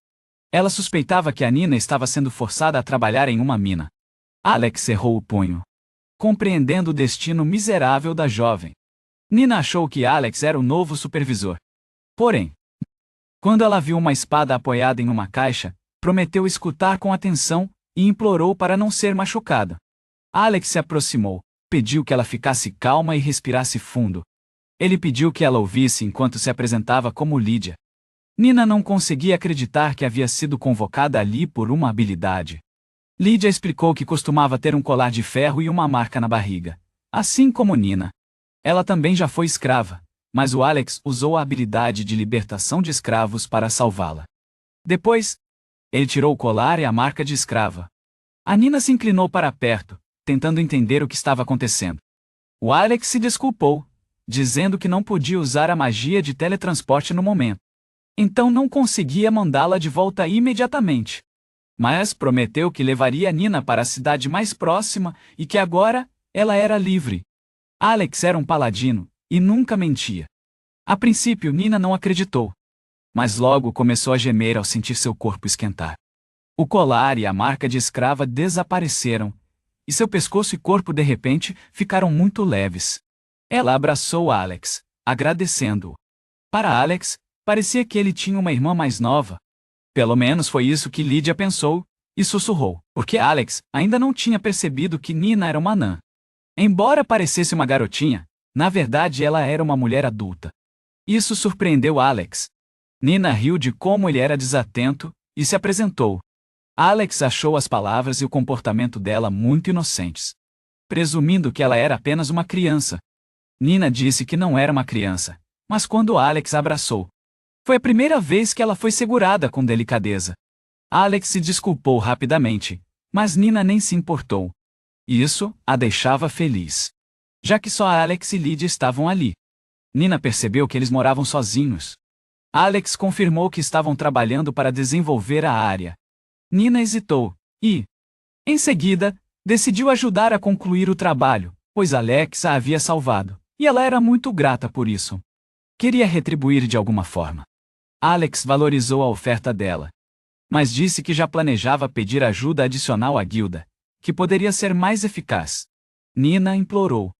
Ela suspeitava que a Nina estava sendo forçada a trabalhar em uma mina. Alex cerrou o punho, compreendendo o destino miserável da jovem. Nina achou que Alex era o novo supervisor. Porém, quando ela viu uma espada apoiada em uma caixa, prometeu escutar com atenção e implorou para não ser machucada. Alex se aproximou, pediu que ela ficasse calma e respirasse fundo. Ele pediu que ela ouvisse enquanto se apresentava como Lídia. Nina não conseguia acreditar que havia sido convocada ali por uma habilidade. Lídia explicou que costumava ter um colar de ferro e uma marca na barriga, assim como Nina. Ela também já foi escrava, mas o Alex usou a habilidade de libertação de escravos para salvá-la. Depois, ele tirou o colar e a marca de escrava. A Nina se inclinou para perto, tentando entender o que estava acontecendo. O Alex se desculpou, dizendo que não podia usar a magia de teletransporte no momento. Então não conseguia mandá-la de volta imediatamente. Mas prometeu que levaria Nina para a cidade mais próxima e que agora ela era livre. Alex era um paladino e nunca mentia. A princípio Nina não acreditou, mas logo começou a gemer ao sentir seu corpo esquentar. O colar e a marca de escrava desapareceram, e seu pescoço e corpo de repente ficaram muito leves. Ela abraçou Alex, agradecendo-o. Para Alex, parecia que ele tinha uma irmã mais nova. Pelo menos foi isso que Lídia pensou, e sussurrou, porque Alex ainda não tinha percebido que Nina era uma anã. Embora parecesse uma garotinha, na verdade ela era uma mulher adulta. Isso surpreendeu Alex. Nina riu de como ele era desatento e se apresentou. Alex achou as palavras e o comportamento dela muito inocentes, presumindo que ela era apenas uma criança. Nina disse que não era uma criança, mas quando Alex a abraçou, foi a primeira vez que ela foi segurada com delicadeza. Alex se desculpou rapidamente, mas Nina nem se importou. Isso a deixava feliz, já que só Alex e Lydia estavam ali. Nina percebeu que eles moravam sozinhos. Alex confirmou que estavam trabalhando para desenvolver a área. Nina hesitou e, em seguida, decidiu ajudar a concluir o trabalho, pois Alex a havia salvado, e ela era muito grata por isso. Queria retribuir de alguma forma. Alex valorizou a oferta dela, mas disse que já planejava pedir ajuda adicional à guilda, que poderia ser mais eficaz. Nina implorou,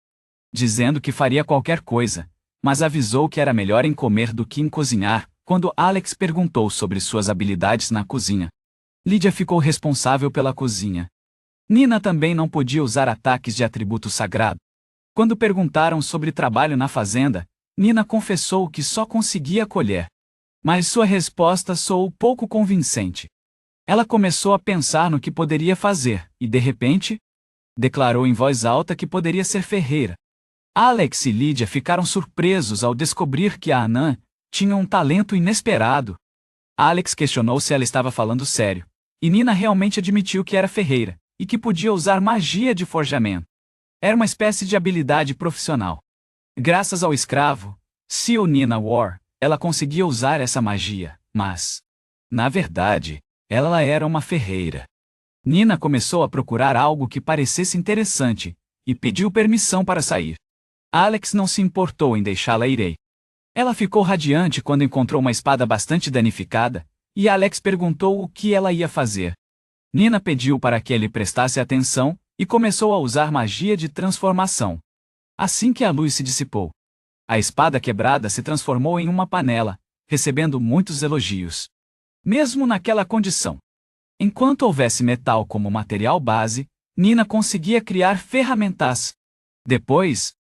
dizendo que faria qualquer coisa, mas avisou que era melhor em comer do que em cozinhar, quando Alex perguntou sobre suas habilidades na cozinha. Lydia ficou responsável pela cozinha. Nina também não podia usar ataques de atributo sagrado. Quando perguntaram sobre trabalho na fazenda, Nina confessou que só conseguia colher. Mas sua resposta soou pouco convincente. Ela começou a pensar no que poderia fazer, e de repente, declarou em voz alta que poderia ser ferreira. Alex e Lydia ficaram surpresos ao descobrir que a anã tinha um talento inesperado. Alex questionou se ela estava falando sério, e Nina realmente admitiu que era ferreira, e que podia usar magia de forjamento. Era uma espécie de habilidade profissional. Graças ao escravo, Seal Nina War, ela conseguia usar essa magia, mas, na verdade, ela era uma ferreira. Nina começou a procurar algo que parecesse interessante, e pediu permissão para sair. Alex não se importou em deixá-la ir. Ela ficou radiante quando encontrou uma espada bastante danificada, e Alex perguntou o que ela ia fazer. Nina pediu para que ele prestasse atenção, e começou a usar magia de transformação. Assim que a luz se dissipou, a espada quebrada se transformou em uma panela, recebendo muitos elogios. Mesmo naquela condição, enquanto houvesse metal como material base, Nina conseguia criar ferramentas. Depois,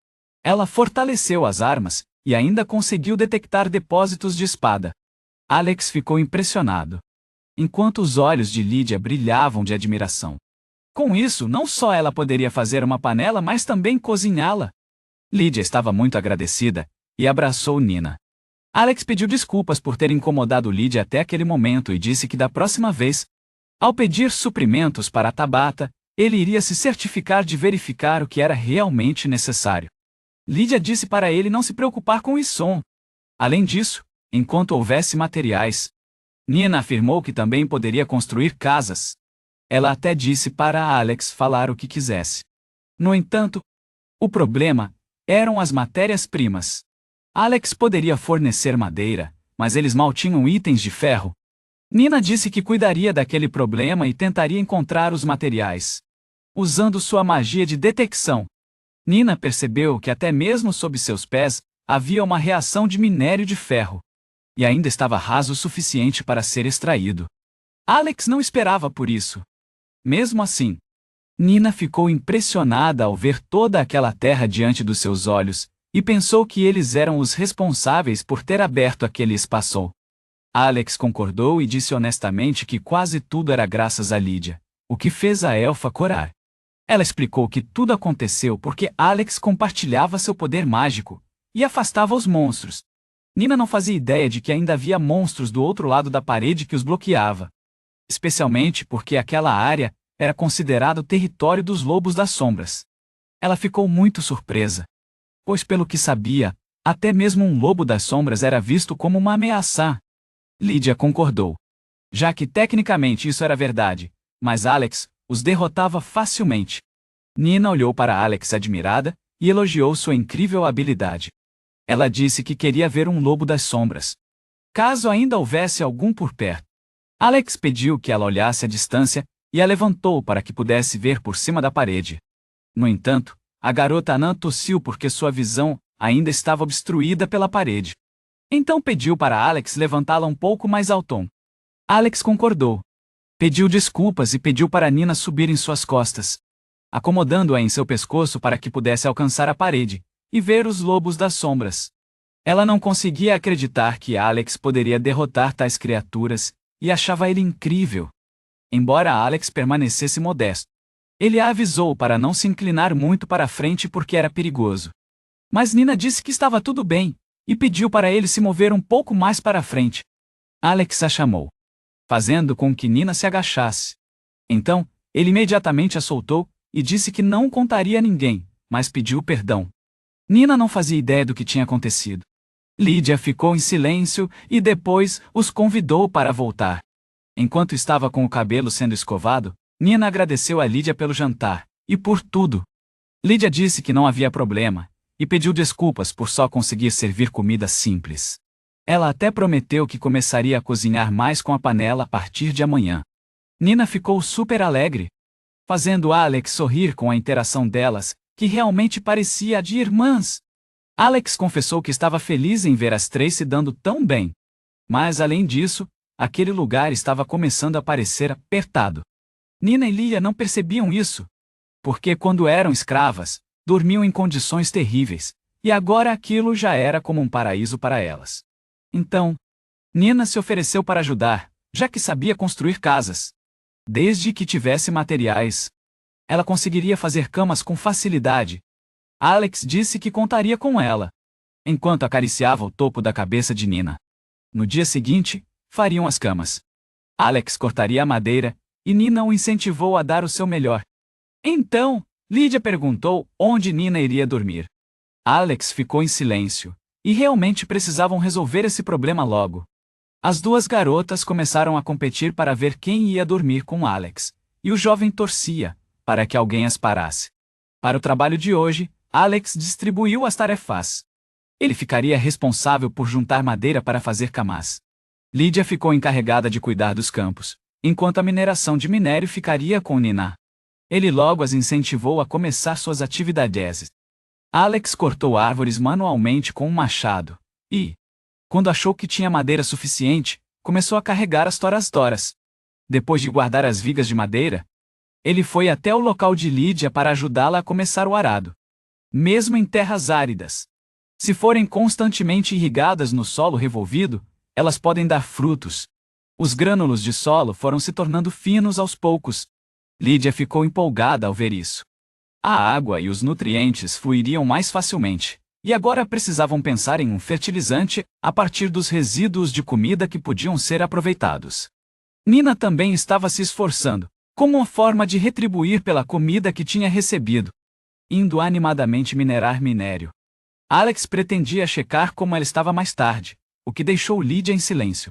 ela fortaleceu as armas, e ainda conseguiu detectar depósitos de espada. Alex ficou impressionado, enquanto os olhos de Lydia brilhavam de admiração. Com isso, não só ela poderia fazer uma panela, mas também cozinhá-la. Lydia estava muito agradecida, e abraçou Nina. Alex pediu desculpas por ter incomodado Lydia até aquele momento e disse que da próxima vez, ao pedir suprimentos para a Tabata, ele iria se certificar de verificar o que era realmente necessário. Lydia disse para ele não se preocupar com isso. Além disso, enquanto houvesse materiais, Nina afirmou que também poderia construir casas. Ela até disse para Alex falar o que quisesse. No entanto, o problema eram as matérias-primas. Alex poderia fornecer madeira, mas eles mal tinham itens de ferro. Nina disse que cuidaria daquele problema e tentaria encontrar os materiais, usando sua magia de detecção. Nina percebeu que até mesmo sob seus pés havia uma reação de minério de ferro, e ainda estava raso o suficiente para ser extraído. Alex não esperava por isso. Mesmo assim, Nina ficou impressionada ao ver toda aquela terra diante dos seus olhos, e pensou que eles eram os responsáveis por ter aberto aquele espaço. Alex concordou e disse honestamente que quase tudo era graças a Lydia, o que fez a elfa corar. Ela explicou que tudo aconteceu porque Alex compartilhava seu poder mágico e afastava os monstros. Nina não fazia ideia de que ainda havia monstros do outro lado da parede que os bloqueava. Especialmente porque aquela área era considerada o território dos Lobos das Sombras. Ela ficou muito surpresa, pois pelo que sabia, até mesmo um Lobo das Sombras era visto como uma ameaça. Lydia concordou, já que tecnicamente isso era verdade, mas Alex os derrotava facilmente. Nina olhou para Alex admirada e elogiou sua incrível habilidade. Ela disse que queria ver um Lobo das Sombras, caso ainda houvesse algum por perto. Alex pediu que ela olhasse à distância e a levantou para que pudesse ver por cima da parede. No entanto, a garota anã tossiu porque sua visão ainda estava obstruída pela parede. Então pediu para Alex levantá-la um pouco mais alto. Alex concordou. Pediu desculpas e pediu para Nina subir em suas costas. acomodando-a em seu pescoço para que pudesse alcançar a parede e ver os lobos das sombras. Ela não conseguia acreditar que Alex poderia derrotar tais criaturas e achava ele incrível. Embora Alex permanecesse modesto, ele a avisou para não se inclinar muito para a frente porque era perigoso. Mas Nina disse que estava tudo bem e pediu para ele se mover um pouco mais para a frente. Alex a chamou, fazendo com que Nina se agachasse. Então, ele imediatamente a soltou e disse que não contaria a ninguém, mas pediu perdão. Nina não fazia ideia do que tinha acontecido. Lídia ficou em silêncio e depois os convidou para voltar. Enquanto estava com o cabelo sendo escovado, Nina agradeceu a Lídia pelo jantar e por tudo. Lídia disse que não havia problema e pediu desculpas por só conseguir servir comida simples. Ela até prometeu que começaria a cozinhar mais com a panela a partir de amanhã. Nina ficou super alegre, fazendo Alex sorrir com a interação delas, que realmente parecia a de irmãs. Alex confessou que estava feliz em ver as três se dando tão bem. Mas além disso, aquele lugar estava começando a parecer apertado. Nina e Lia não percebiam isso, porque quando eram escravas, dormiam em condições terríveis, e agora aquilo já era como um paraíso para elas. Então, Nina se ofereceu para ajudar, já que sabia construir casas. Desde que tivesse materiais, ela conseguiria fazer camas com facilidade. Alex disse que contaria com ela, enquanto acariciava o topo da cabeça de Nina. No dia seguinte, fariam as camas. Alex cortaria a madeira, e Nina o incentivou a dar o seu melhor. Então, Lídia perguntou onde Nina iria dormir. Alex ficou em silêncio, e realmente precisavam resolver esse problema logo. As duas garotas começaram a competir para ver quem ia dormir com Alex, e o jovem torcia para que alguém as parasse. Para o trabalho de hoje, Alex distribuiu as tarefas. Ele ficaria responsável por juntar madeira para fazer camas. Lídia ficou encarregada de cuidar dos campos, enquanto a mineração de minério ficaria com Nina. Ele logo as incentivou a começar suas atividades. Alex cortou árvores manualmente com um machado, e, quando achou que tinha madeira suficiente, começou a carregar as toras. Depois de guardar as vigas de madeira, ele foi até o local de Lídia para ajudá-la a começar o arado. Mesmo em terras áridas, se forem constantemente irrigadas no solo revolvido, elas podem dar frutos. Os grânulos de solo foram se tornando finos aos poucos. Lídia ficou empolgada ao ver isso. A água e os nutrientes fluiriam mais facilmente, e agora precisavam pensar em um fertilizante a partir dos resíduos de comida que podiam ser aproveitados. Nina também estava se esforçando, como uma forma de retribuir pela comida que tinha recebido, indo animadamente minerar minério. Alex pretendia checar como ela estava mais tarde, o que deixou Lídia em silêncio.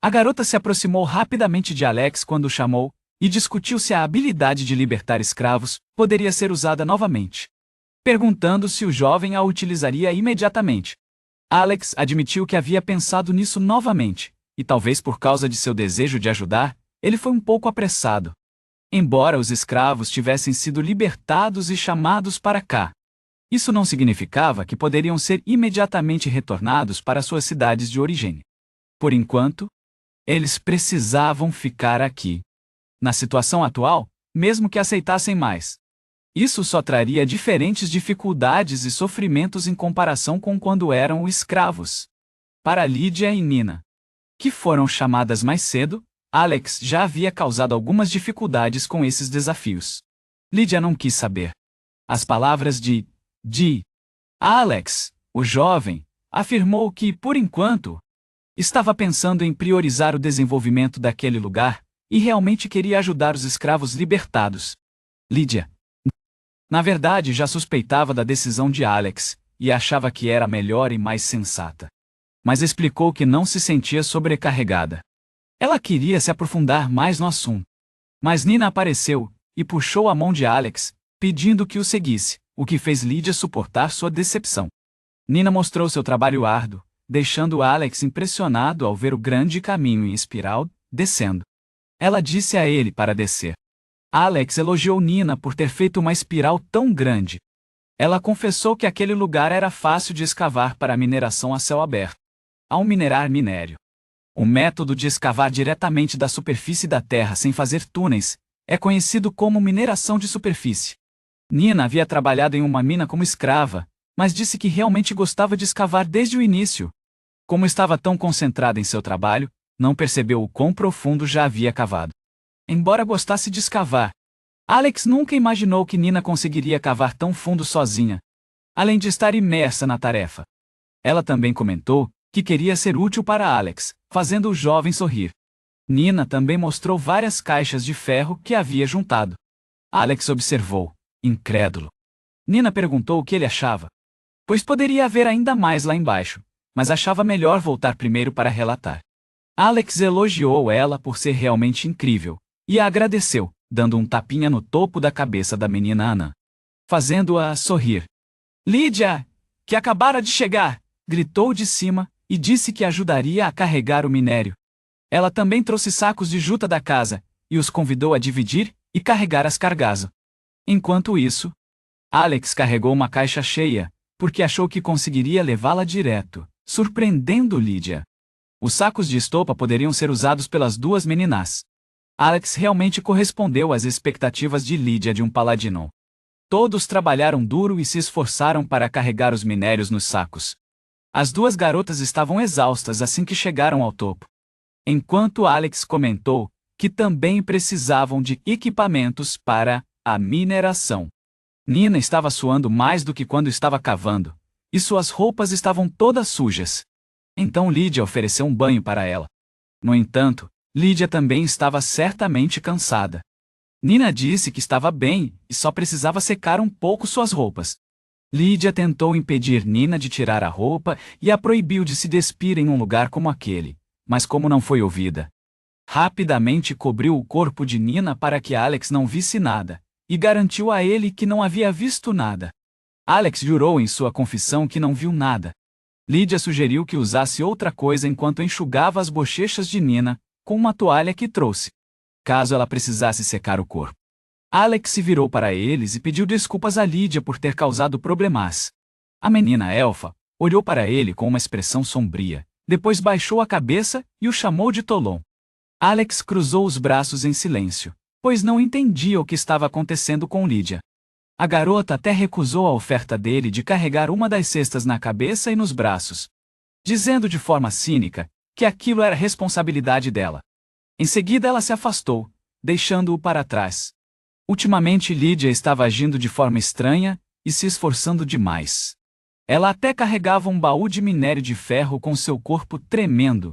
A garota se aproximou rapidamente de Alex quando o chamou, e discutiu se a habilidade de libertar escravos poderia ser usada novamente, perguntando se o jovem a utilizaria imediatamente. Alex admitiu que havia pensado nisso novamente, e talvez por causa de seu desejo de ajudar, ele foi um pouco apressado. Embora os escravos tivessem sido libertados e chamados para cá, isso não significava que poderiam ser imediatamente retornados para suas cidades de origem. Por enquanto, eles precisavam ficar aqui. Na situação atual, mesmo que aceitassem mais, isso só traria diferentes dificuldades e sofrimentos em comparação com quando eram escravos. Para Lídia e Nina, que foram chamadas mais cedo, Alex já havia causado algumas dificuldades com esses desafios. Lídia não quis saber. As palavras de Alex, o jovem, afirmou que, por enquanto, estava pensando em priorizar o desenvolvimento daquele lugar e realmente queria ajudar os escravos libertados. Lídia, na verdade, já suspeitava da decisão de Alex e achava que era melhor e mais sensata. Mas explicou que não se sentia sobrecarregada. Ela queria se aprofundar mais no assunto. Mas Nina apareceu e puxou a mão de Alex, pedindo que o seguisse, o que fez Lídia suportar sua decepção. Nina mostrou seu trabalho árduo, deixando Alex impressionado ao ver o grande caminho em espiral descendo. Ela disse a ele para descer. Alex elogiou Nina por ter feito uma espiral tão grande. Ela confessou que aquele lugar era fácil de escavar para a mineração a céu aberto. Ao minerar minério, o método de escavar diretamente da superfície da terra sem fazer túneis é conhecido como mineração de superfície. Nina havia trabalhado em uma mina como escrava, mas disse que realmente gostava de escavar desde o início. Como estava tão concentrada em seu trabalho, não percebeu o quão profundo já havia cavado. Embora gostasse de escavar, Alex nunca imaginou que Nina conseguiria cavar tão fundo sozinha, além de estar imersa na tarefa. Ela também comentou que queria ser útil para Alex, fazendo o jovem sorrir. Nina também mostrou várias caixas de ferro que havia juntado. Alex observou, incrédulo. Nina perguntou o que ele achava, pois poderia haver ainda mais lá embaixo, mas achava melhor voltar primeiro para relatar. Alex elogiou ela por ser realmente incrível, e a agradeceu, dando um tapinha no topo da cabeça da menina anã, fazendo-a sorrir. Lídia, que acabara de chegar, gritou de cima, e disse que ajudaria a carregar o minério. Ela também trouxe sacos de juta da casa, e os convidou a dividir e carregar as cargazo. Enquanto isso, Alex carregou uma caixa cheia, porque achou que conseguiria levá-la direto, surpreendendo Lídia. Os sacos de estopa poderiam ser usados pelas duas meninas. Alex realmente correspondeu às expectativas de Lídia de um paladino. Todos trabalharam duro e se esforçaram para carregar os minérios nos sacos. As duas garotas estavam exaustas assim que chegaram ao topo. Enquanto Alex comentou que também precisavam de equipamentos para a mineração. Nina estava suando mais do que quando estava cavando, e suas roupas estavam todas sujas. Então Lídia ofereceu um banho para ela. No entanto, Lídia também estava certamente cansada. Nina disse que estava bem e só precisava secar um pouco suas roupas. Lídia tentou impedir Nina de tirar a roupa e a proibiu de se despir em um lugar como aquele, mas como não foi ouvida, rapidamente cobriu o corpo de Nina para que Alex não visse nada, e garantiu a ele que não havia visto nada. Alex jurou em sua confissão que não viu nada. Lídia sugeriu que usasse outra coisa enquanto enxugava as bochechas de Nina, com uma toalha que trouxe, caso ela precisasse secar o corpo. Alex se virou para eles e pediu desculpas a Lídia por ter causado problemas. A menina elfa olhou para ele com uma expressão sombria, depois baixou a cabeça e o chamou de Tolon. Alex cruzou os braços em silêncio, pois não entendia o que estava acontecendo com Lídia. A garota até recusou a oferta dele de carregar uma das cestas na cabeça e nos braços, dizendo de forma cínica que aquilo era responsabilidade dela. Em seguida ela se afastou, deixando-o para trás. Ultimamente Lídia estava agindo de forma estranha e se esforçando demais. Ela até carregava um baú de minério de ferro com seu corpo tremendo.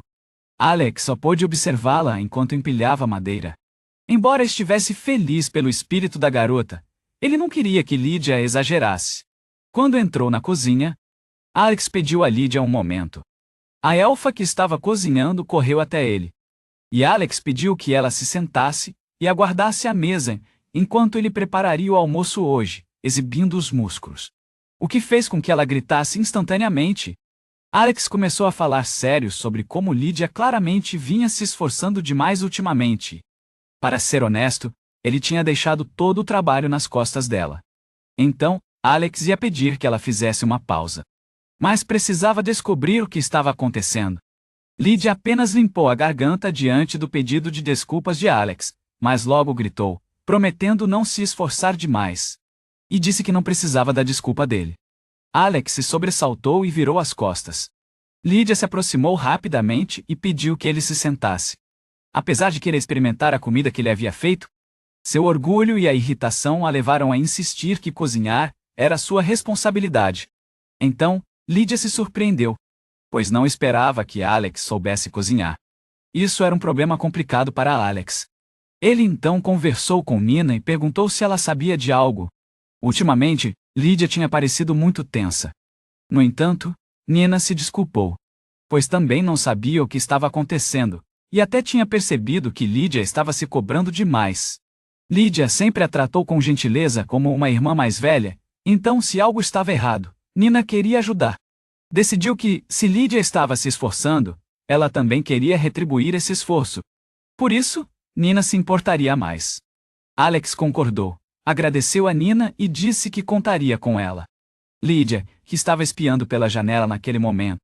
Alex só pôde observá-la enquanto empilhava madeira. Embora estivesse feliz pelo espírito da garota, ele não queria que Lídia exagerasse. Quando entrou na cozinha, Alex pediu a Lídia um momento. A elfa que estava cozinhando correu até ele. E Alex pediu que ela se sentasse e aguardasse à mesa, enquanto ele prepararia o almoço hoje, exibindo os músculos. O que fez com que ela gritasse instantaneamente. Alex começou a falar sério sobre como Lídia claramente vinha se esforçando demais ultimamente. Para ser honesto, ele tinha deixado todo o trabalho nas costas dela. Então, Alex ia pedir que ela fizesse uma pausa. Mas precisava descobrir o que estava acontecendo. Lídia apenas limpou a garganta diante do pedido de desculpas de Alex, mas logo gritou, prometendo não se esforçar demais. E disse que não precisava da desculpa dele. Alex se sobressaltou e virou as costas. Lídia se aproximou rapidamente e pediu que ele se sentasse. Apesar de querer experimentar a comida que ele havia feito, seu orgulho e a irritação a levaram a insistir que cozinhar era sua responsabilidade. Então, Lídia se surpreendeu, pois não esperava que Alex soubesse cozinhar. Isso era um problema complicado para Alex. Ele então conversou com Nina e perguntou se ela sabia de algo. Ultimamente, Lídia tinha parecido muito tensa. No entanto, Nina se desculpou, pois também não sabia o que estava acontecendo, e até tinha percebido que Lídia estava se cobrando demais. Lídia sempre a tratou com gentileza como uma irmã mais velha, então se algo estava errado, Nina queria ajudar. Decidiu que, se Lídia estava se esforçando, ela também queria retribuir esse esforço. Por isso, Nina se importaria mais. Alex concordou, agradeceu a Nina e disse que contaria com ela. Lídia, que estava espiando pela janela naquele momento,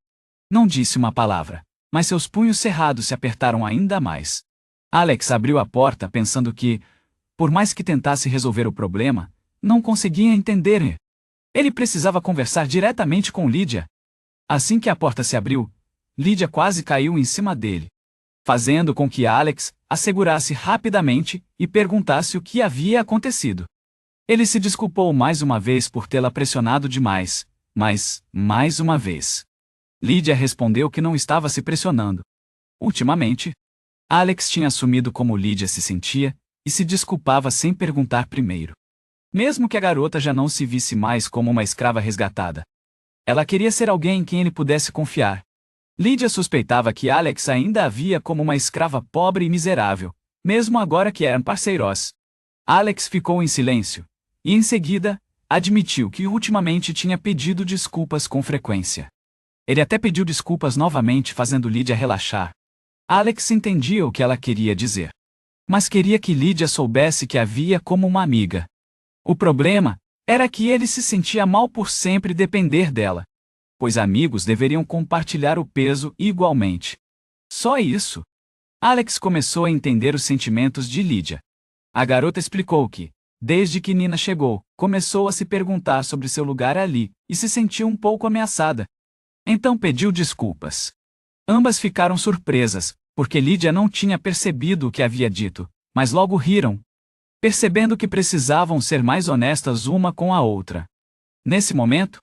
não disse uma palavra, mas seus punhos cerrados se apertaram ainda mais. Alex abriu a porta pensando que, por mais que tentasse resolver o problema, Não conseguia entender. Ele precisava conversar diretamente com Lydia. Assim que a porta se abriu, Lydia quase caiu em cima dele, fazendo com que Alex a segurasse rapidamente e perguntasse o que havia acontecido. Ele se desculpou mais uma vez por tê-la pressionado demais, mas, mais uma vez, Lydia respondeu que não estava se pressionando. Ultimamente, Alex tinha assumido como Lydia se sentia e se desculpava sem perguntar primeiro. Mesmo que a garota já não se visse mais como uma escrava resgatada. Ela queria ser alguém em quem ele pudesse confiar. Lydia suspeitava que Alex ainda a via como uma escrava pobre e miserável, mesmo agora que eram parceiros. Alex ficou em silêncio, e em seguida, admitiu que ultimamente tinha pedido desculpas com frequência. Ele até pediu desculpas novamente, fazendo Lydia relaxar. Alex entendia o que ela queria dizer, mas queria que Lydia soubesse que a via como uma amiga. O problema era que ele se sentia mal por sempre depender dela, pois amigos deveriam compartilhar o peso igualmente. Só isso. Alex começou a entender os sentimentos de Lydia. A garota explicou que, desde que Nina chegou, começou a se perguntar sobre seu lugar ali e se sentiu um pouco ameaçada. Então pediu desculpas. Ambas ficaram surpresas, porque Lydia não tinha percebido o que havia dito, mas logo riram, percebendo que precisavam ser mais honestas uma com a outra. Nesse momento,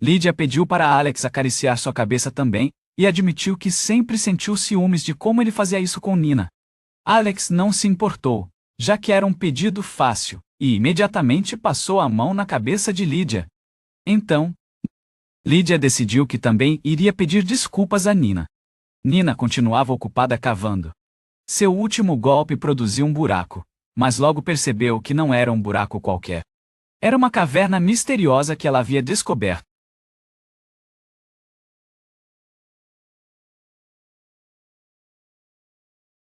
Lydia pediu para Alex acariciar sua cabeça também, e admitiu que sempre sentiu ciúmes de como ele fazia isso com Nina. Alex não se importou, já que era um pedido fácil, e imediatamente passou a mão na cabeça de Lydia. Então, Lydia decidiu que também iria pedir desculpas a Nina. Nina continuava ocupada cavando. Seu último golpe produziu um buraco, mas logo percebeu que não era um buraco qualquer. Era uma caverna misteriosa que ela havia descoberto.